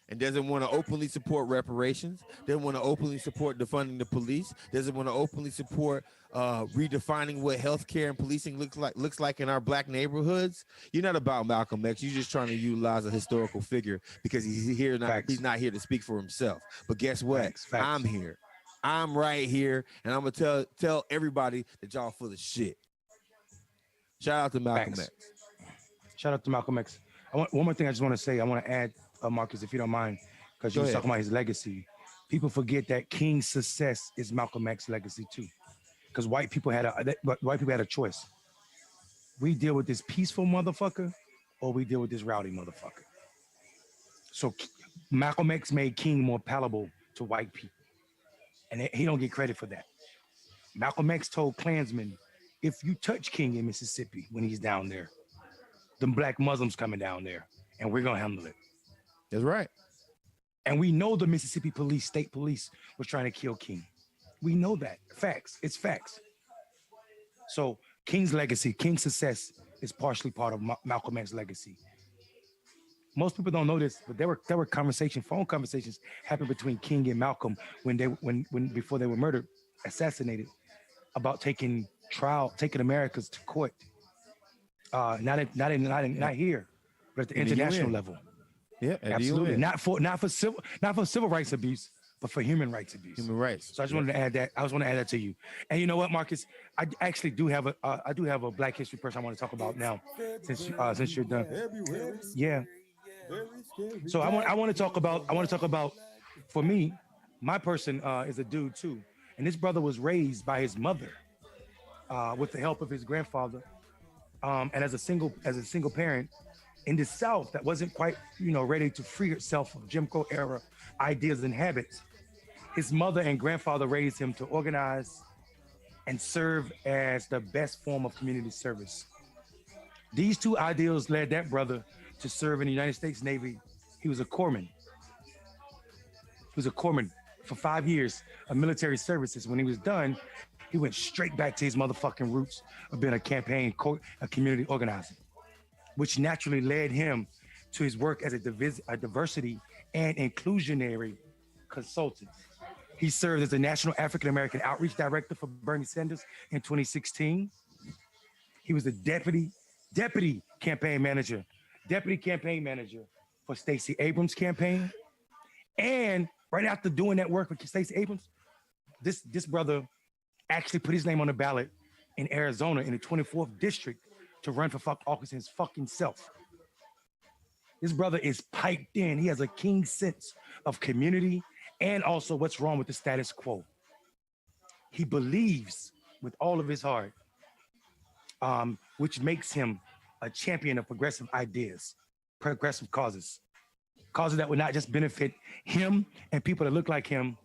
and doesn't want to openly support reparations, doesn't want to openly support defunding the police, doesn't want to openly support redefining what healthcare and policing looks like in our black neighborhoods, you're not about Malcolm X. You're just trying to utilize a historical figure because he's not here to speak for himself. But guess what? Facts. I'm here. I'm right here, and I'm gonna tell everybody that y'all full of shit. Shout out to Malcolm X. Shout out to Malcolm X. One more thing I just want to say. I want to add, Marcus, if you don't mind, because you were talking about his legacy. People forget that King's success is Malcolm X's legacy too, because white people had a choice. We deal with this peaceful motherfucker, or we deal with this rowdy motherfucker. So Malcolm X made King more palatable to white people, and he don't get credit for that. Malcolm X told Klansmen, if you touch King in Mississippi when he's down there, them black Muslims coming down there, and we're gonna handle it. That's right. And we know the Mississippi police, state police, was trying to kill King. We know that. Facts. It's facts. So King's legacy, King's success is partially part of Malcolm X's legacy. Most people don't know this, but there were phone conversations happened between King and Malcolm before they were assassinated, about taking Americas to court. Not here, but at the international level. Yeah, absolutely. Not for civil rights abuse, but for human rights abuse. Human rights. So I just wanted to add that. I just want to add that to you. And you know what, Marcus? I actually do have a Black History person I want to talk about now, since you're done. Yeah. So I want to talk about. For me, my person is a dude too, and this brother was raised by his mother, with the help of his grandfather, and as a single parent in the South that wasn't quite ready to free itself of Jim Crow era ideas and habits. His mother and grandfather raised him to organize and serve as the best form of community service. These two ideals led that brother to serve in the United States Navy. He was a corpsman. For 5 years of military services. When he was done, he went straight back to his motherfucking roots of being a community organizer, which naturally led him to his work as a diversity and inclusionary consultant. He served as the National African American Outreach Director for Bernie Sanders in 2016. He was the deputy campaign manager for Stacey Abrams' campaign. And right after doing that work with Stacey Abrams, this brother actually put his name on the ballot in Arizona in the 24th district to run for office his fucking self. This brother is piped in. He has a keen sense of community and also what's wrong with the status quo. He believes with all of his heart, which makes him a champion of progressive ideas, progressive causes that would not just benefit him and people that look like him,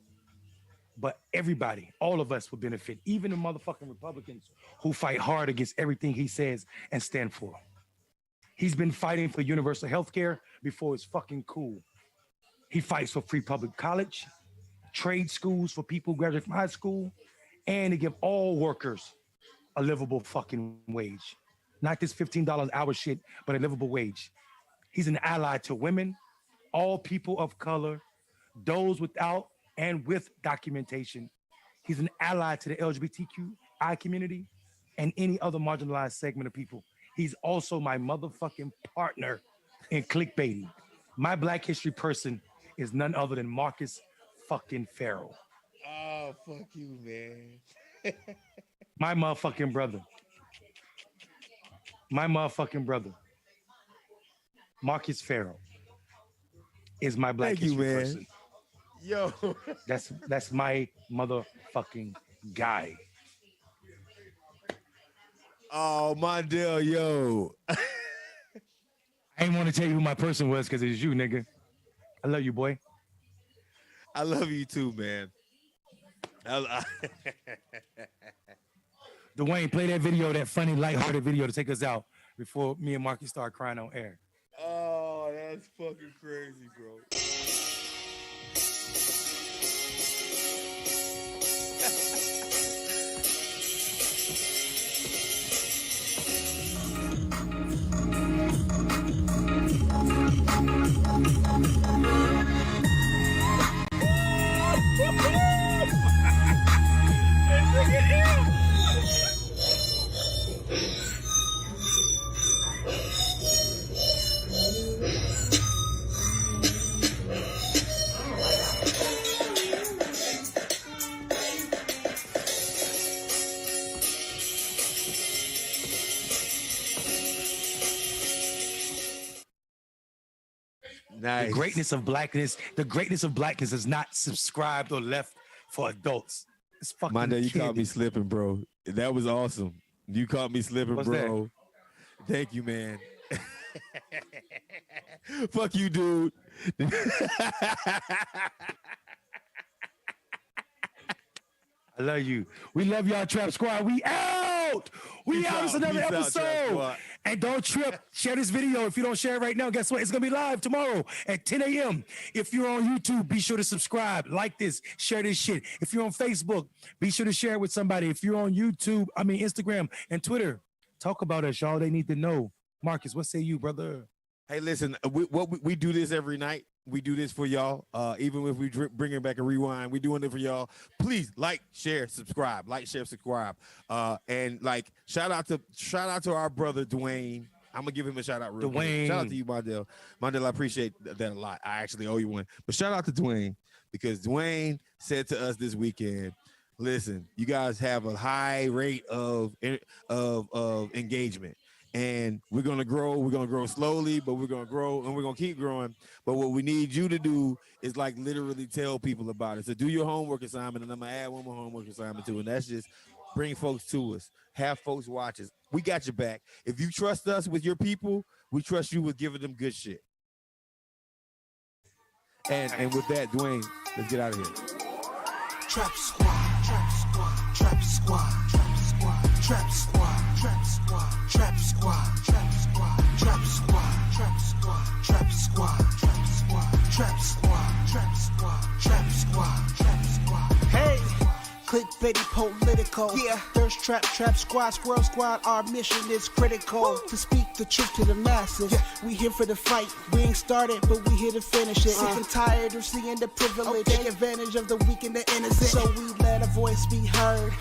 but everybody, all of us would benefit, even the motherfucking Republicans who fight hard against everything he says and stand for. He's been fighting for universal health care before it's fucking cool. He fights for free public college, trade schools for people who graduate from high school, and to give all workers a livable fucking wage. Not this $15 an hour shit, but a livable wage. He's an ally to women, all people of color, those without and with documentation. He's an ally to the LGBTQI community and any other marginalized segment of people. He's also my motherfucking partner in Clickbaity. My Black History person is none other than Marcus fucking Farrell. Oh, fuck you, man. My motherfucking brother. My motherfucking brother. Marcus Farrell is my Black Thank you, History man. person. Yo. That's my motherfucking guy. Oh, Mondale, yo. I ain't want to tell you who my person was because it's you, nigga. I love you, boy. I love you too, man. Dwayne, play that video, that funny, lighthearted video to take us out before me and Marcus start crying on air. Oh, that's fucking crazy, bro. Nice. The greatness of blackness is not subscribed or left for adults. It's fucking Mondale, you kidding. caught me slipping, bro. That was awesome. You caught me slipping, What's bro. Thank you, man. Fuck you, dude. I love you. We love y'all, Trap Squad. We out. We Peace out. It's out. another Peace out, Trap episode. Squad. And don't trip. Share this video. If you don't share it right now, guess what? It's going to be live tomorrow at 10 a.m. If you're on YouTube, be sure to subscribe, like this, share this shit. If you're on Facebook, be sure to share it with somebody. If you're on Instagram and Twitter, talk about us, y'all. They need to know. Marcus, what say you, brother? Hey, listen, we do this every night. We do this for y'all. Even if we bring it back a rewind, we doing it for y'all. Please like, share, subscribe. Like, share, subscribe. And like shout out to our brother Dwayne. I'm gonna give him a shout out real quick. Shout out to you, Mondale. Mondale, I appreciate that a lot. I actually owe you one. But shout out to Dwayne, because Dwayne said to us this weekend, listen, you guys have a high rate of engagement. And we're gonna grow. We're gonna grow slowly, but we're gonna grow, and we're gonna keep growing. But what we need you to do is like literally tell people about it. So do your homework assignment, and I'm gonna add one more homework assignment too, and that's just bring folks to us. Have folks watch us. We got your back. If you trust us with your people, we trust you with giving them good shit. And with that, Dwayne, let's get out of here. Trap Squad, Trap Squad, Trap Squad, Trap Squad, Trap Squad, Trap Squad, Trap Squad, Trap Squad, Trap Squad, Trap Squad, Trap Squad, Trap Squad, Trap Squad, Trap Squad, Trap Squad, Trap Squad. Hey, clickbaity political. Yeah, thirst trap, trap squad, squirrel squad. Our mission is critical to speak the truth to the masses. Yeah. We here for the fight. We ain't started, but we here to finish it. Sick and tired of seeing the privilege. Take advantage of the weak and the innocent. So we let a voice be heard.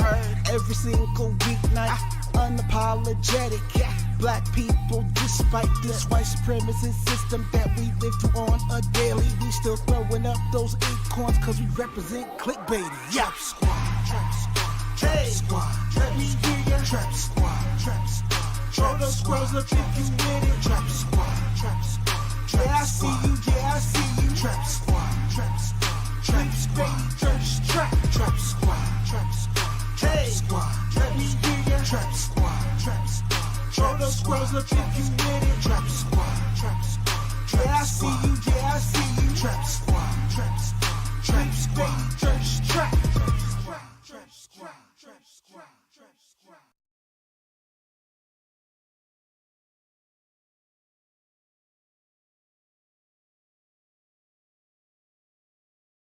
Every single weeknight. Unapologetic. Yeah. Black people, despite this white supremacist system that we live through on a daily, we still throwing up those acorns cause we represent clickbaity. Yeah. Trap squad, trap squad, trap squad. Let me hear ya. Trap squad, trap squad. Throw those squirrels up if you with it. Trap squad, trap squad. Yeah, I see you, yeah, I see you. Trap squad, trap squad. Clickbaity, ThirstTrap. Trap squad, trap squad. Trap squad. Let me hear ya. Trap squad, trap squad. Throw those squirrels up if you with it. Trap squad, trap squad. Yeah, I see you, yeah, I see you. Trap squad, trap squad. Clickbaity, ThirstTrap. Trap Squad.